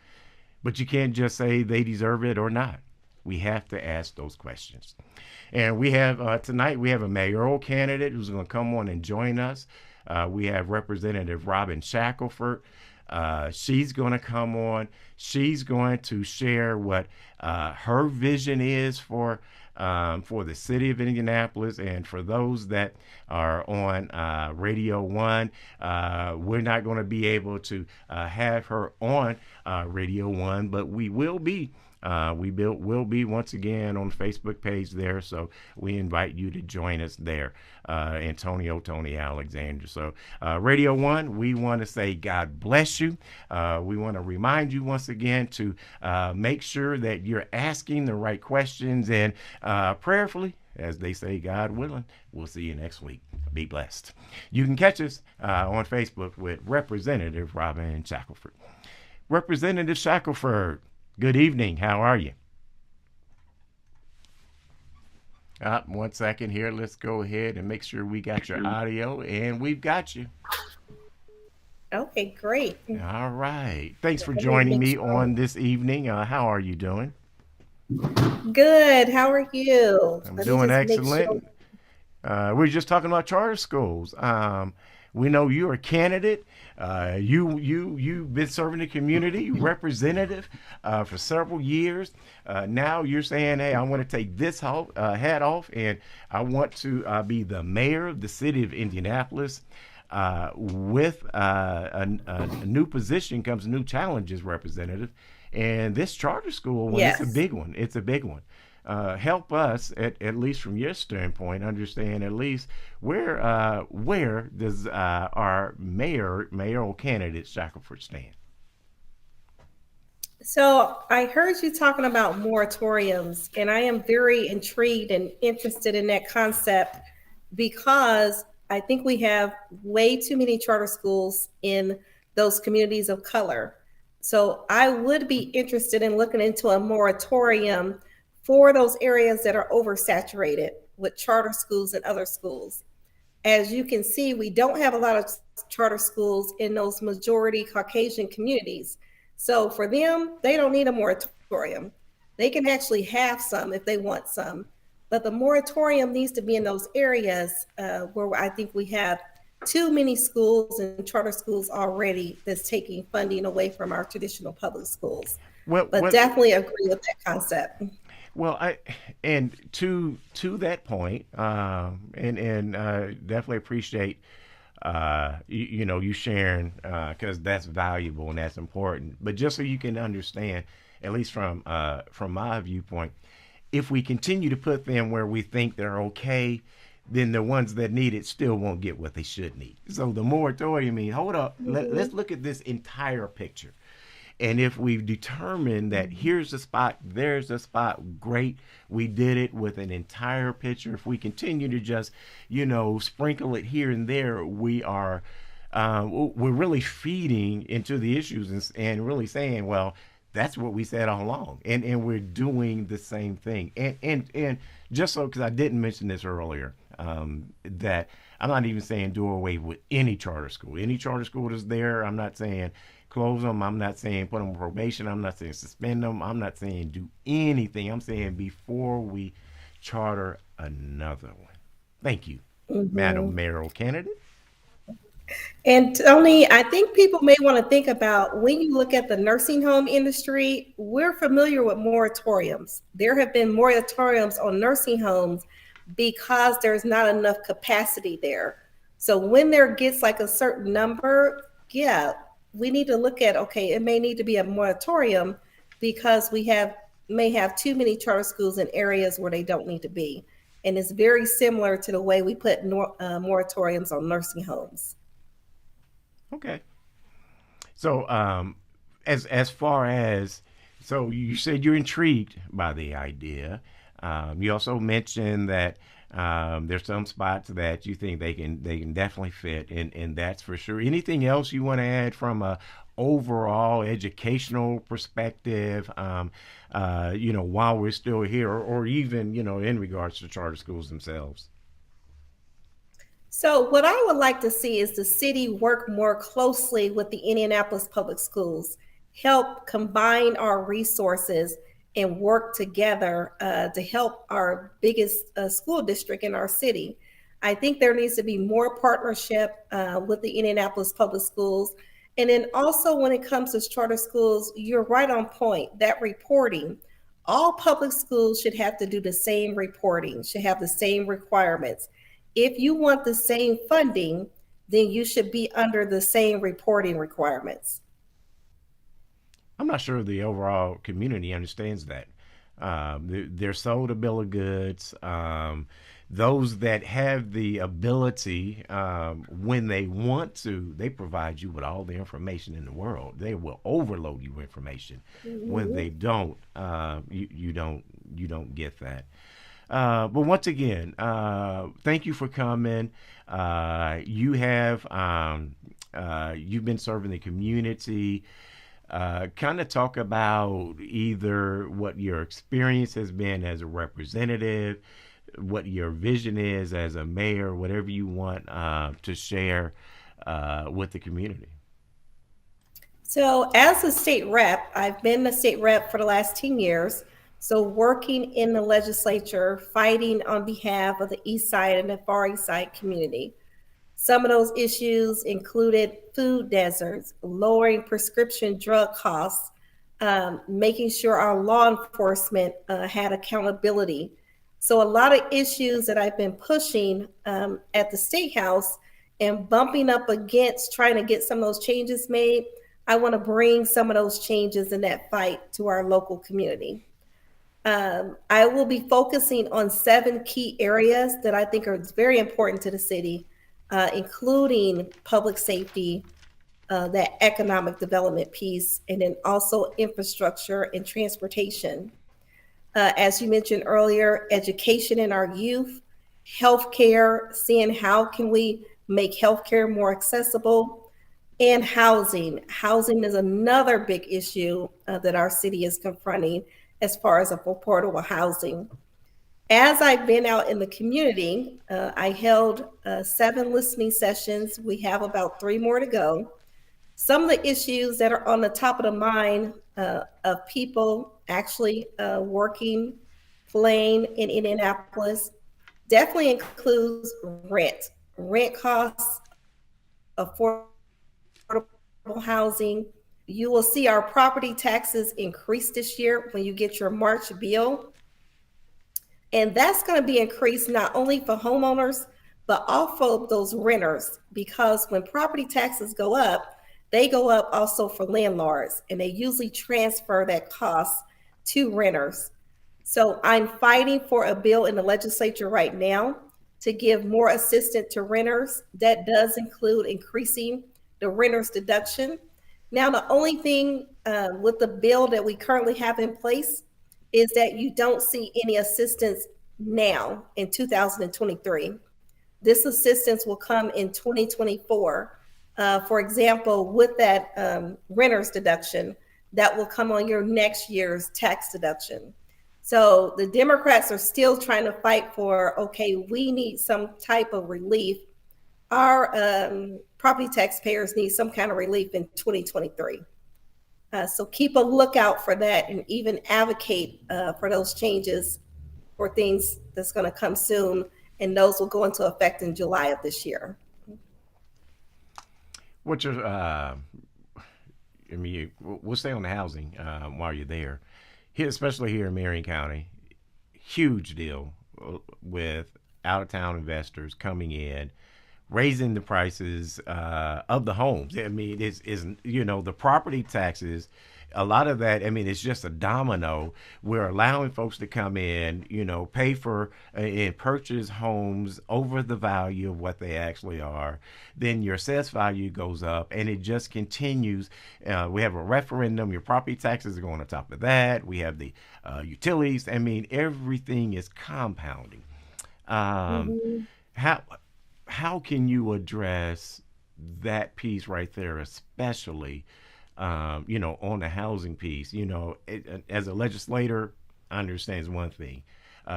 But you can't just say they deserve it or not. We have to ask those questions. And we have tonight, we have a mayoral candidate who's going to come on and join us. We have Representative Robin Shackleford. She's going to come on. She's going to share what her vision is for the city of Indianapolis. And for those that are on Radio 1, we're not going to be able to have her on Radio 1, but we will be. Will be once again on the Facebook page there, so we invite you to join us there, Tony Alexander. So Radio 1, we want to say God bless you. We want to remind you once again to make sure that you're asking the right questions, and prayerfully, as they say, God willing, we'll see you next week. Be blessed. You can catch us on Facebook with Representative Robin Shackleford. Representative Shackleford, good evening. How are you? 1 second here. Let's go ahead and make sure we got your audio, and we've got you. Okay, great. All right. Thanks for Let me joining make me sure. on this evening. How are you doing? Good. How are you? I'm Let me doing just make sure. excellent. We're just talking about charter schools. We know you're a candidate. You've been serving the community representative for several years. Now you're saying, "Hey, I want to take this hat off, and I want to be the mayor of the city of Indianapolis." With a new position comes new challenges, representative. And this charter school one, it's a Yes. big one. It's a big one. Help us, at least from your standpoint, understand at least where does our mayoral candidate Shackleford stand? So I heard you talking about moratoriums, and I am very intrigued and interested in that concept because I think we have way too many charter schools in those communities of color. So I would be interested in looking into a moratorium for those areas that are oversaturated with charter schools and other schools. As you can see, we don't have a lot of charter schools in those majority Caucasian communities. So for them, they don't need a moratorium. They can actually have some if they want some. But the moratorium needs to be in those areas where I think we have too many schools and charter schools already that's taking funding away from our traditional public schools. Well, But well, definitely agree with that concept. well. And to that point, and definitely appreciate you sharing because that's valuable and that's important. But just so you can understand, at least from my viewpoint, if we continue to put them where we think they're okay, then the ones that need it still won't get what they should need. So the moratorium means, hold up, let's Mhm. look at this entire picture. And if we've determined that here's the spot, there's the spot, great. We did it with an entire picture. If we continue to just, sprinkle it here and there, we're really feeding into the issues and really saying, well, that's what we said all along, and we're doing the same thing. And just so, because I didn't mention this earlier, that I'm not even saying do away with any charter school. Any charter school that's there, I'm not saying close them. I'm not saying put them on probation. I'm not saying suspend them. I'm not saying do anything. I'm saying before we charter another one. Thank you, Madam Mhm. Mayoral Candidate. And Tony, I think people may want to think about when you look at the nursing home industry, we're familiar with moratoriums. There have been moratoriums on nursing homes because there's not enough capacity there. So when there gets like a certain number, yeah, we need to look at, okay, it may need to be a moratorium because we have may have too many charter schools in areas where they don't need to be. And it's very similar to the way we put moratoriums on nursing homes. Okay. So, as far as so, you said you're intrigued by the idea. You also mentioned that there's some spots that you think they can definitely fit, and that's for sure. Anything else you want to add from a overall educational perspective? While we're still here, or even in regards to charter schools themselves. So, what I would like to see is the city work more closely with the Indianapolis Public Schools, help combine our resources and work together to help our biggest school district in our city. I think there needs to be more partnership with the Indianapolis Public Schools. And then also when it comes to charter schools, you're right on point. That reporting, all public schools should have to do the same reporting, should have the same requirements. If you want the same funding, then you should be under the same reporting requirements. I'm not sure the overall community understands that. They're sold a bill of goods. Those that have the ability, when they want to, they provide you with all the information in the world. They will overload you with information. When Mhm. they don't, you don't get that. But once again, thank you for coming. You've been serving the community. Kind of talk about either what your experience has been as a representative, what your vision is as a mayor, whatever you want to share with the community. So, as a state rep, I've been a state rep for the last 10 years. So, working in the legislature, fighting on behalf of the East Side and the Far East Side community. Some of those issues included food deserts, lowering prescription drug costs, making sure our law enforcement had accountability. So, a lot of issues that I've been pushing at the State House and bumping up against trying to get some of those changes made. I want to bring some of those changes in that fight to our local community. I will be focusing on 7 key areas that I think are very important to the city, including public safety, that economic development piece, and then also infrastructure and transportation. As you mentioned earlier, education in our youth, healthcare, seeing how can we make healthcare more accessible, and housing. Housing is another big issue that our city is confronting as far as affordable housing. As I've been out in the community, I held 7 listening sessions. We have about 3 more to go. Some of the issues that are on the top of the mind of people actually working, playing in Indianapolis definitely includes rent costs, affordable housing. You will see our property taxes increase this year when you get your March bill. And that's going to be increased not only for homeowners, but also those renters, because when property taxes go up, they go up also for landlords, and they usually transfer that cost to renters. So I'm fighting for a bill in the legislature right now to give more assistance to renters. That does include increasing the renter's deduction. Now, the only thing with the bill that we currently have in place is that you don't see any assistance now in 2023. This assistance will come in 2024. For example, with that renter's deduction, that will come on your next year's tax deduction. So the Democrats are still trying to fight for, okay, we need some type of relief. Our property taxpayers need some kind of relief in 2023. So keep a lookout for that and even advocate for those changes for things that's going to come soon. And those will go into effect in July of this year. What's your, I mean, we'll stay on the housing while you're there. Here, especially here in Marion County, huge deal with out of town investors coming in, raising the prices of the homes. I mean, it's the property taxes. A lot of that, I mean, it's just a domino. We're allowing folks to come in, pay for and purchase homes over the value of what they actually are. Then your assessed value goes up, and it just continues. We have a referendum. Your property taxes are going on top of that. We have the utilities. I mean, everything is compounding. Um, Mm-hmm. how how can you address that piece right there, especially on the housing piece? As a legislator, I understand is one thing.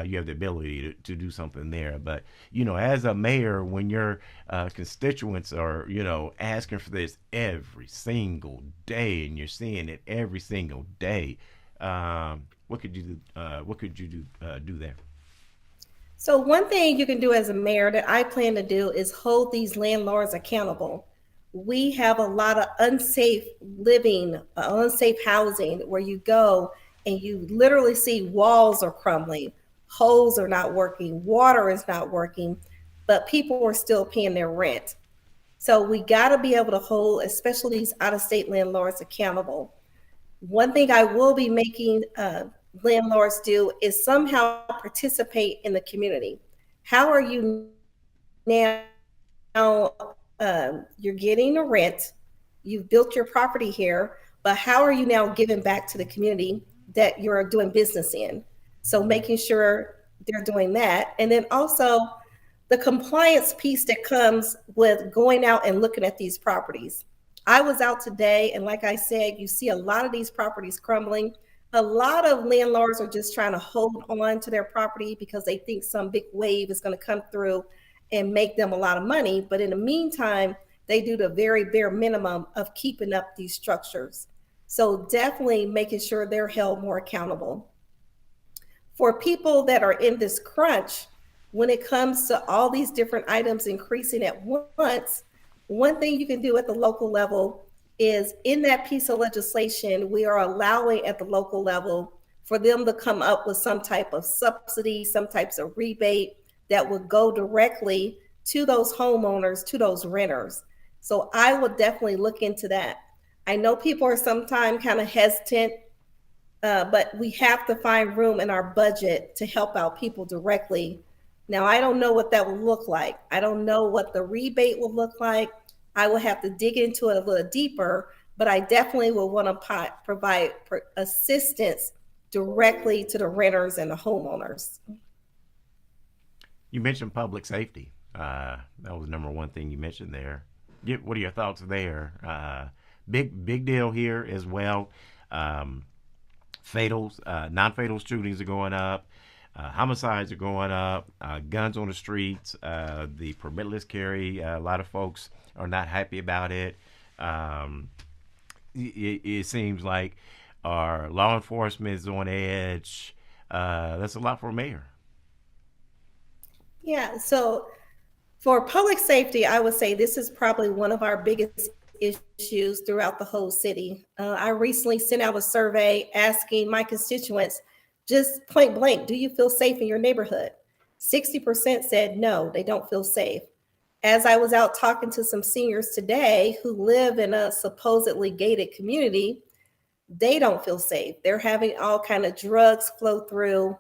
You have the ability to do something there, but as a mayor, when your constituents are asking for this every single day, and you're seeing it every single day, what could you do? Do there? So one thing you can do as a mayor that I plan to do is hold these landlords accountable. we have a lot of unsafe living, unsafe housing where you go and you literally see walls are crumbling, holes are not working, water is not working, but people are still paying their rent. So we got to be able to hold, especially these out of state landlords, accountable. One thing I will be making landlords do is somehow participate in the community. How are you now? You're getting a rent, you've built your property here, but how are you now giving back to the community that you're doing business in? So making sure they're doing that. And then also the compliance piece that comes with going out and looking at these properties. I was out today, and like I said, you see a lot of these properties crumbling. A lot of landlords are just trying to hold on to their property because they think some big wave is going to come through and make them a lot of money. But in the meantime, they do the very bare minimum of keeping up these structures. So definitely making sure they're held more accountable. For people that are in this crunch, when it comes to all these different items increasing at once, one thing you can do at the local level is in that piece of legislation, we are allowing at the local level for them to come up with some type of subsidy, some types of rebate that would go directly to those homeowners, to those renters. So I would definitely look into that. I know people are sometimes kind of hesitant, but we have to find room in our budget to help out people directly. Now, I don't know what that will look like. I don't know what the rebate will look like. I will have to dig into it a little deeper, but I definitely will want to provide assistance directly to the renters and the homeowners. You mentioned public safety. That was number one thing you mentioned there. What are your thoughts there? Big deal here as well. Um, Fatals, non-fatal shootings are going up. Homicides are going up. Guns on the streets. The permitless carry. A lot of folks are not happy about it. Um, it seems like our law enforcement is on edge. That's a lot for a mayor. Yeah, so for public safety, I would say this is probably one of our biggest issues throughout the whole city. I recently sent out a survey asking my constituents, just point blank, do you feel safe in your neighborhood? 60% said no, they don't feel safe. As I was out talking to some seniors today who live in a supposedly gated community, they don't feel safe. They're having all kind of drugs flow through,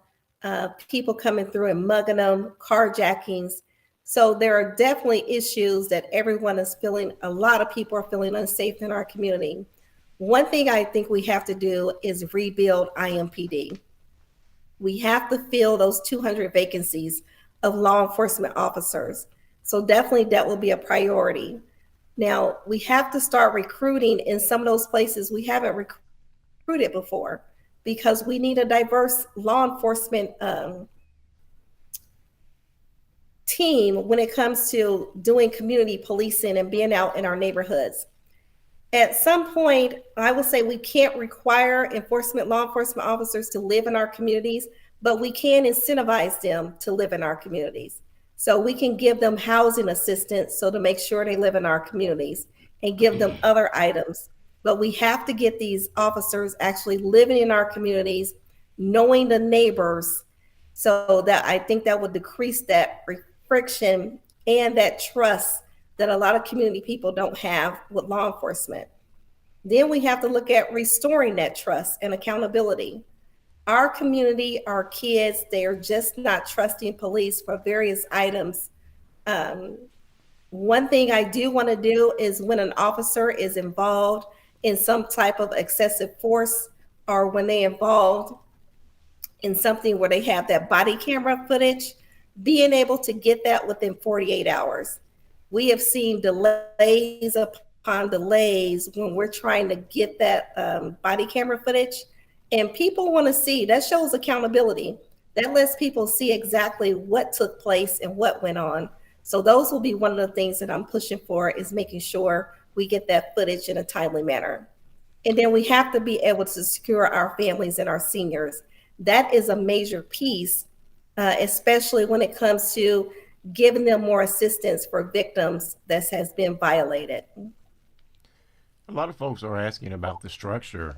people coming through and mugging them, carjackings. So there are definitely issues that everyone is feeling. A lot of people are feeling unsafe in our community. One thing I think we have to do is rebuild IMPD. We have to fill those 200 vacancies of law enforcement officers. So definitely that will be a priority. Now, we have to start recruiting in some of those places we haven't recruited before because we need a diverse law enforcement team when it comes to doing community policing and being out in our neighborhoods. At some point, I will say we can't require law enforcement officers to live in our communities, but we can incentivize them to live in our communities. So we can give them housing assistance so to make sure they live in our communities and give them other items. But we have to get these officers actually living in our communities, knowing the neighbors, so that I think that would decrease that friction and that trust that a lot of community people don't have with law enforcement. Then we have to look at restoring that trust and accountability. Our community, our kids, they are just not trusting police for various items. Um, One thing I do want to do is when an officer is involved in some type of excessive force or when they involved in something where they have that body camera footage, being able to get that within 48 hours. We have seen delays upon delays when we're trying to get that body camera footage, and people want to see that shows accountability. That lets people see exactly what took place and what went on. So those will be one of the things that I'm pushing for is making sure we get that footage in a timely manner. And then we have to be able to secure our families and our seniors. That is a major piece, especially when it comes to giving them more assistance for victims that has been violated. A lot of folks are asking about the structure,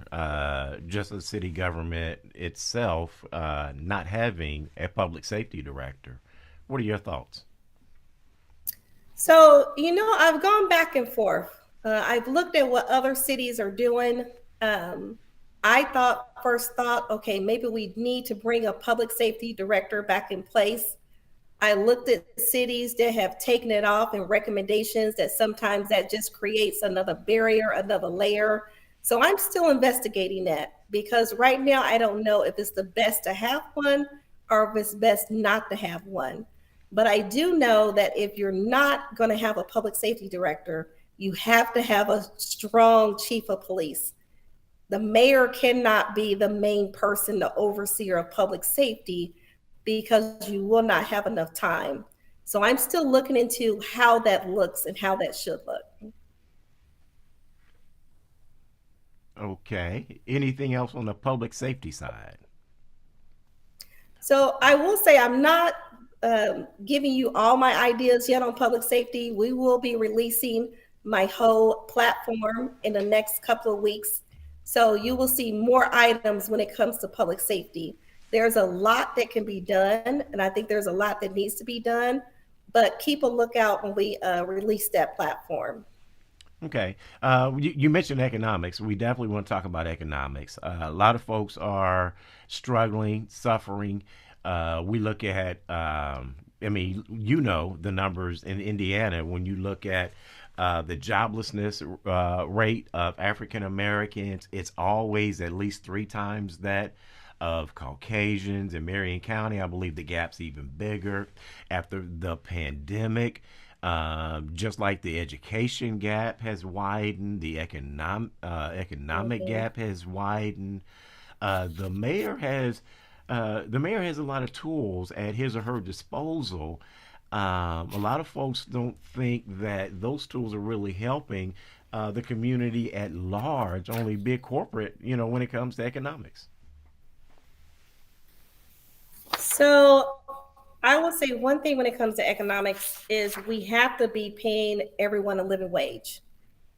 just the city government itself not having a public safety director. What are your thoughts? So, I've gone back and forth. I've looked at what other cities are doing. Um, I thought, first thought, okay, maybe we need to bring a public safety director back in place. I looked at cities that have taken it off and recommendations that sometimes that just creates another barrier, another layer. So I'm still investigating that because right now I don't know if it's the best to have one or if it's best not to have one. But I do know that if you're not going to have a public safety director, you have to have a strong chief of police. The mayor cannot be the main person, the overseer of public safety, because you will not have enough time. So I'm still looking into how that looks and how that should look. Okay. Anything else on the public safety side? So I will say I'm not giving you all my ideas yet on public safety. We will be releasing my whole platform in the next couple of weeks. So you will see more items when it comes to public safety. There's a lot that can be done, and I think there's a lot that needs to be done. But keep a lookout when we release that platform. Okay. You mentioned economics. We definitely want to talk about economics. A lot of folks are struggling, suffering. We look at, I mean, the numbers in Indiana when you look at the joblessness rate of African Americans, it's always at least three times that of Caucasians in Marion County. I believe the gap's even bigger after the pandemic. Just like the education gap has widened, the economic Mhm. gap has widened. Uh, the mayor has the mayor has a lot of tools at his or her disposal. A lot of folks don't think that those tools are really helping the community at large. Only big corporate, when it comes to economics. So I will say one thing when it comes to economics is we have to be paying everyone a living wage.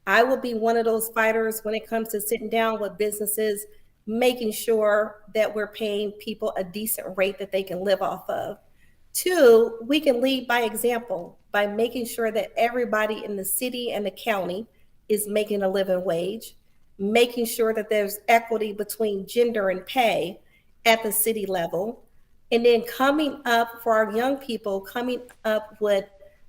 I will be one of those fighters when it comes to sitting down with businesses, making sure that we're paying people a decent rate that they can live off of. Two, we can lead by example by making sure that everybody in the city and the county is making a living wage, making sure that there's equity between gender and pay at the city level, and then coming up for our young people, coming up with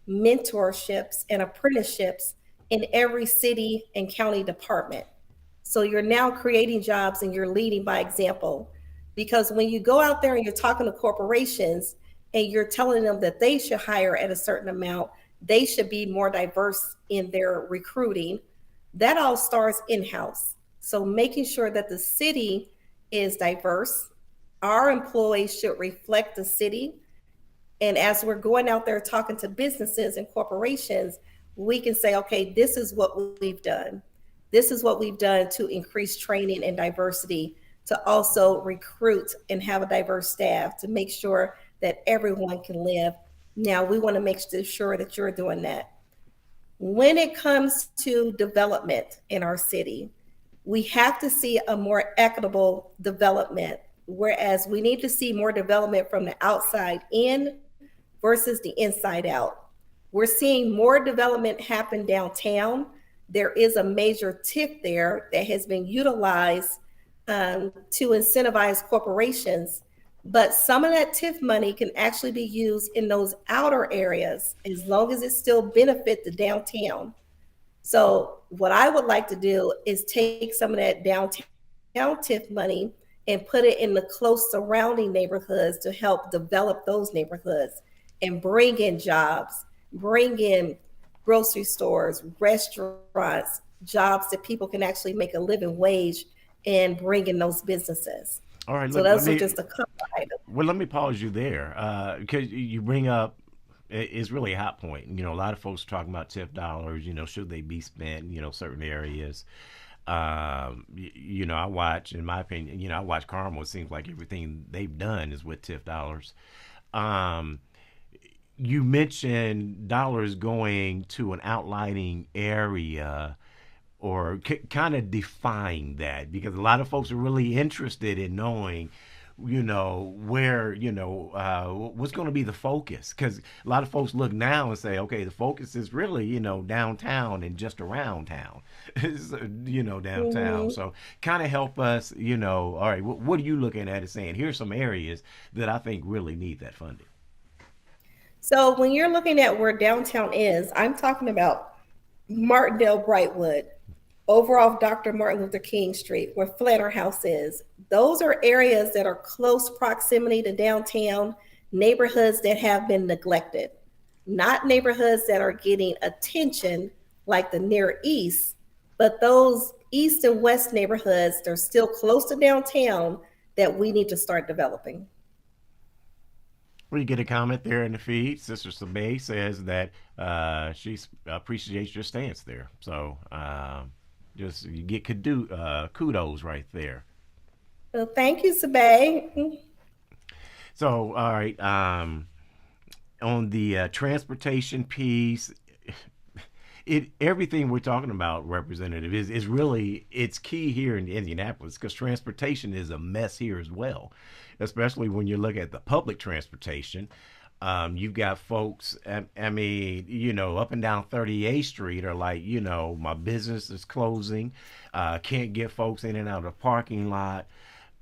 mentorships and apprenticeships in every city and county department. So you're now creating jobs and you're leading by example. Because when you go out there and you're talking to corporations and you're telling them that they should hire at a certain amount, they should be more diverse in their recruiting, that all starts in house. So making sure that the city is diverse, our employees should reflect the city, and as we're going out there talking to businesses and corporations, we can say, okay, this is what we've done. This is what we've done to increase training and diversity, to also recruit and have a diverse staff, to make sure that everyone can live. Now, we want to make sure that you're doing that. When it comes to development in our city, we have to see a more equitable development, whereas we need to see more development from the outside in versus the inside out. We're seeing more development happen downtown. There is a major tip there that has been utilized to incentivize corporations, but some of that TIF money can actually be used in those outer areas as long as it still benefit the downtown. So what I would like to do is take some of that downtown TIF money and put it in the close surrounding neighborhoods to help develop those neighborhoods and bring in jobs, bring in grocery stores, restaurants, jobs that people can actually make a living wage and bring in those businesses. All right, So those let are just me a couple of items. well let me pause you there because you bring up it's really a hot point. A lot of folks are talking about tip dollars. Should they be spent? Certain areas. I watch, in my opinion, I watch Carmel. It seems like everything they've done is with tip dollars. Um, you mentioned dollars going to an outlining area or kind of define that, because a lot of folks are really interested in knowing, where, what's going to be the focus. Because a lot of folks look now and say, okay, the focus is really, downtown and just around town, downtown. Mhm. So kind of help us, all right, what are you looking at as saying, here's some areas that I think really need that funding? So when you're looking at where downtown is, I'm talking about Martindale Brightwood, over off Dr. Martin Luther King Street, where Flanner House is. Those are areas that are close proximity to downtown, neighborhoods that have been neglected, not neighborhoods that are getting attention like the Near East, but those East and West neighborhoods that are still close to downtown that we need to start developing. We get a comment there in the feed. Sister Sabe says that she appreciates your stance there. So just you get kudos right there. Well, thank you, Sabe. So, all right. On the transportation piece, everything we're talking about, Representative, is really it's key here in Indianapolis, because transportation is a mess here as well, especially when you look at the public transportation. You've got folks, I mean, up and down 38th Street are like, my business is closing, can't get folks in and out of the parking lot.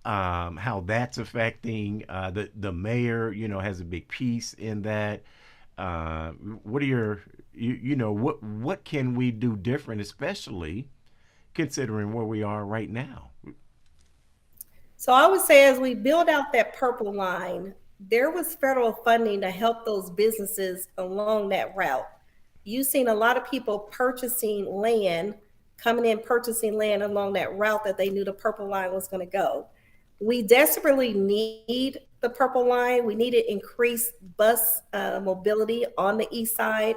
How that's affecting the mayor, has a big piece in that. What are your, what can we do different, especially considering where we are right now? So I would say as we build out that purple line, there was federal funding to help those businesses along that route. You've seen a lot of people purchasing land, coming in purchasing land along that route that they knew the purple line was going to go. We desperately need the purple line. We need to increase bus mobility on the east side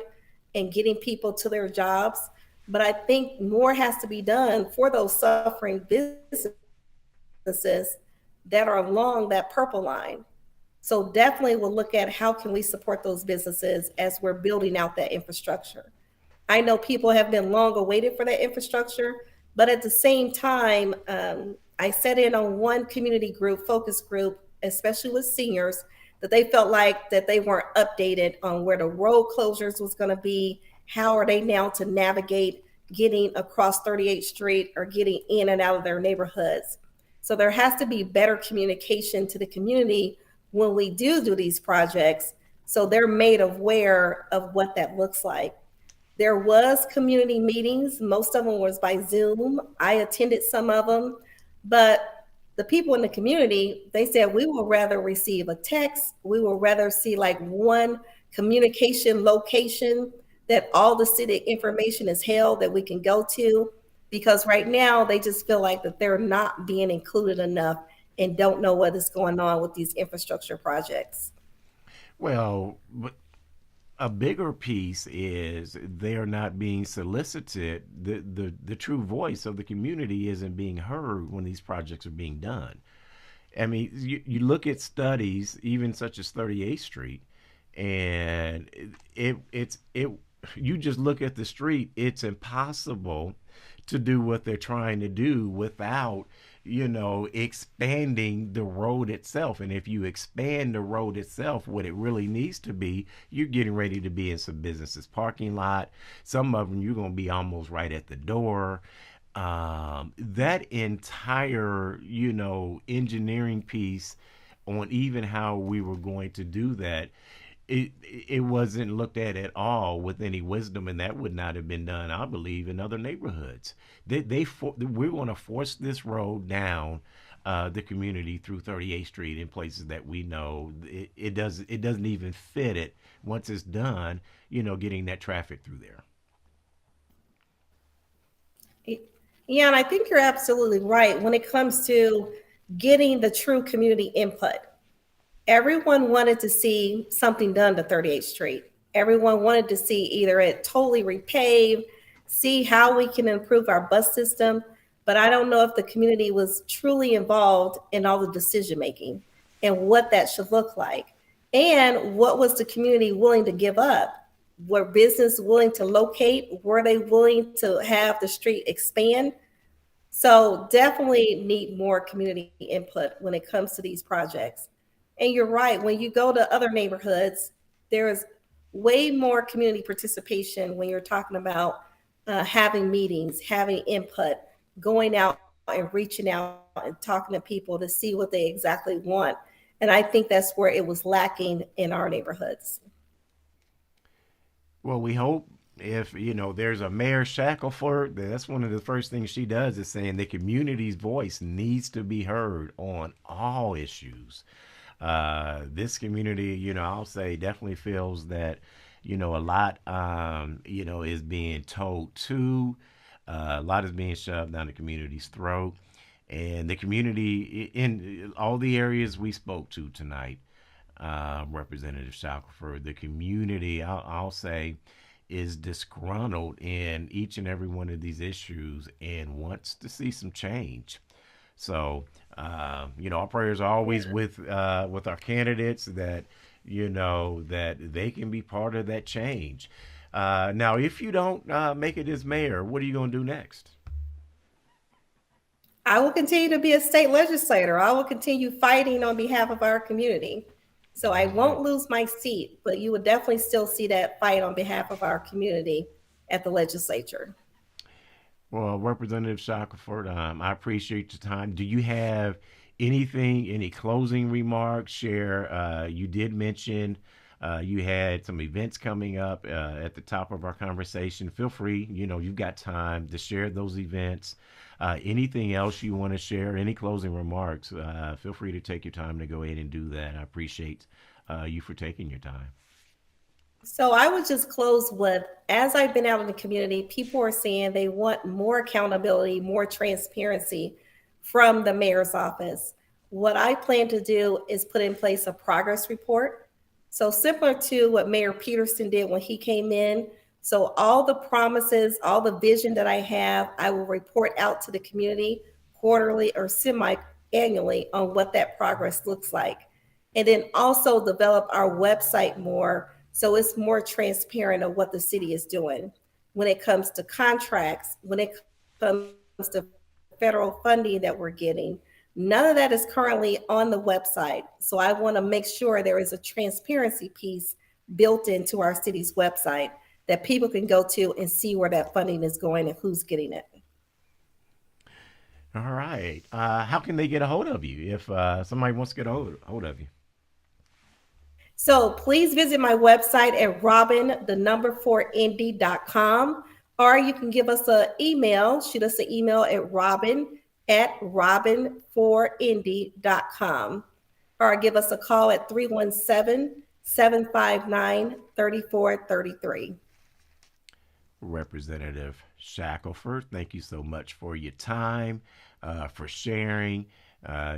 and getting people to their jobs. But I think more has to be done for those suffering businesses that are along that purple line. So definitely we'll look at how can we support those businesses as we're building out that infrastructure. I know people have been long awaited for that infrastructure, but at the same time, I sat in on one community group, focus group, especially with seniors, that they felt like that they weren't updated on where the road closures was going to be. How are they now to navigate getting across 38th Street or getting in and out of their neighborhoods? So there has to be better communication to the community when we do these projects, so they're made aware of what that looks like. There was community meetings. Most of them was by Zoom. I attended some of them, but the people in the community, they said we would rather receive a text. We would rather see like one communication location that all the city information is held that we can go to, because right now they just feel like that they're not being included enough and don't know what is going on with these infrastructure projects. Well, but a bigger piece is they are not being solicited. The true voice of the community isn't being heard when these projects are being done. I mean, you look at studies, even such as 38th Street, and it you just look at the street, it's impossible to do what they're trying to do without, expanding the road itself. And if you expand the road itself, what it really needs to be, you're getting ready to be in some businesses parking lot. Some of them you're going to be almost right at the door. That entire, engineering piece on even how we were going to do that, it wasn't looked at all with any wisdom, and that would not have been done, I believe, in other neighborhoods. We're going to force this road down the community through 38th Street in places that we know it doesn't even fit it once it's done. Getting that traffic through there. Yeah, and I think you're absolutely right when it comes to getting the true community input. Everyone wanted to see something done to 38th Street. Everyone wanted to see either it totally repaved, see how we can improve our bus system. But I don't know if the community was truly involved in all the decision making and what that should look like. And what was the community willing to give up? were business willing to locate? Were they willing to have the street expand? So definitely need more community input when it comes to these projects. And you're right, when you go to other neighborhoods, there is way more community participation when you're talking about having meetings, having input, going out and reaching out and talking to people to see what they exactly want. And I think that's where it was lacking in our neighborhoods. Well, we hope if there's a Mayor Shackleford, that's one of the first things she does is saying the community's voice needs to be heard on all issues. This community, I'll say definitely feels that, a lot, is being told to. A lot is being shoved down the community's throat. And the community in all the areas we spoke to tonight, Representative Shackelford, the community, I'll say, is disgruntled in each and every one of these issues and wants to see some change. So, our prayers are always with our candidates that that they can be part of that change. Now, if you don't make it as mayor, what are you going to do next? I will continue to be a state legislator. I will continue fighting on behalf of our community. So I All right. won't lose my seat, but you will definitely still see that fight on behalf of our community at the legislature. Well, Representative Shackelford, I appreciate your time. Do you have anything, any closing remarks? Share. You did mention you had some events coming up at the top of our conversation. Feel free, you've got time to share those events. Anything else you want to share? Any closing remarks? Feel free to take your time to go ahead and do that. I appreciate you for taking your time. So I would just close with, as I've been out in the community, people are saying they want more accountability, more transparency from the mayor's office. What I plan to do is put in place a progress report. So similar to what Mayor Peterson did when he came in. So all the promises, all the vision that I have, I will report out to the community quarterly or semi-annually on what that progress looks like. And then also develop our website more so it's more transparent of what the city is doing when it comes to contracts, when it comes to federal funding that we're getting. None of that is currently on the website. So I want to make sure there is a transparency piece built into our city's website that people can go to and see where that funding is going and who's getting it. All right. How can they get a hold of you if somebody wants to get a hold of you? So please visit my website at robin4indy.com, or you can give us an email, shoot us an email at robin4indy.com, or give us a call at 317-759-3433. Representative Shackelford, thank you so much for your time, for sharing.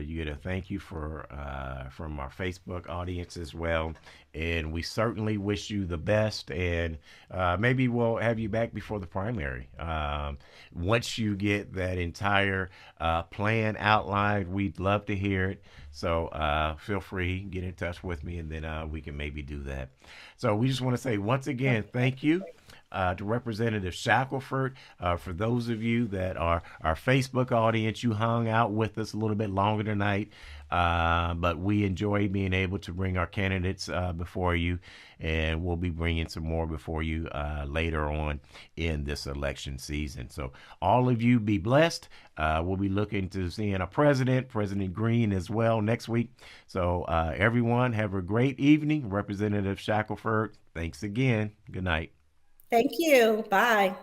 You get a thank you for from our Facebook audience as well, and we certainly wish you the best. And maybe we'll have you back before the primary. Once you get that entire plan outlined, we'd love to hear it. So feel free, get in touch with me, and then we can maybe do that. So we just want to say once again, thank you to Representative Shackelford. For those of you that are our Facebook audience, you hung out with us a little bit longer tonight, but we enjoy being able to bring our candidates before you, and we'll be bringing some more before you later on in this election season. So all of you be blessed. We'll be looking to seeing a President Green as well next week. So everyone have a great evening. Representative Shackelford, thanks again. Good night. Thank you. Bye.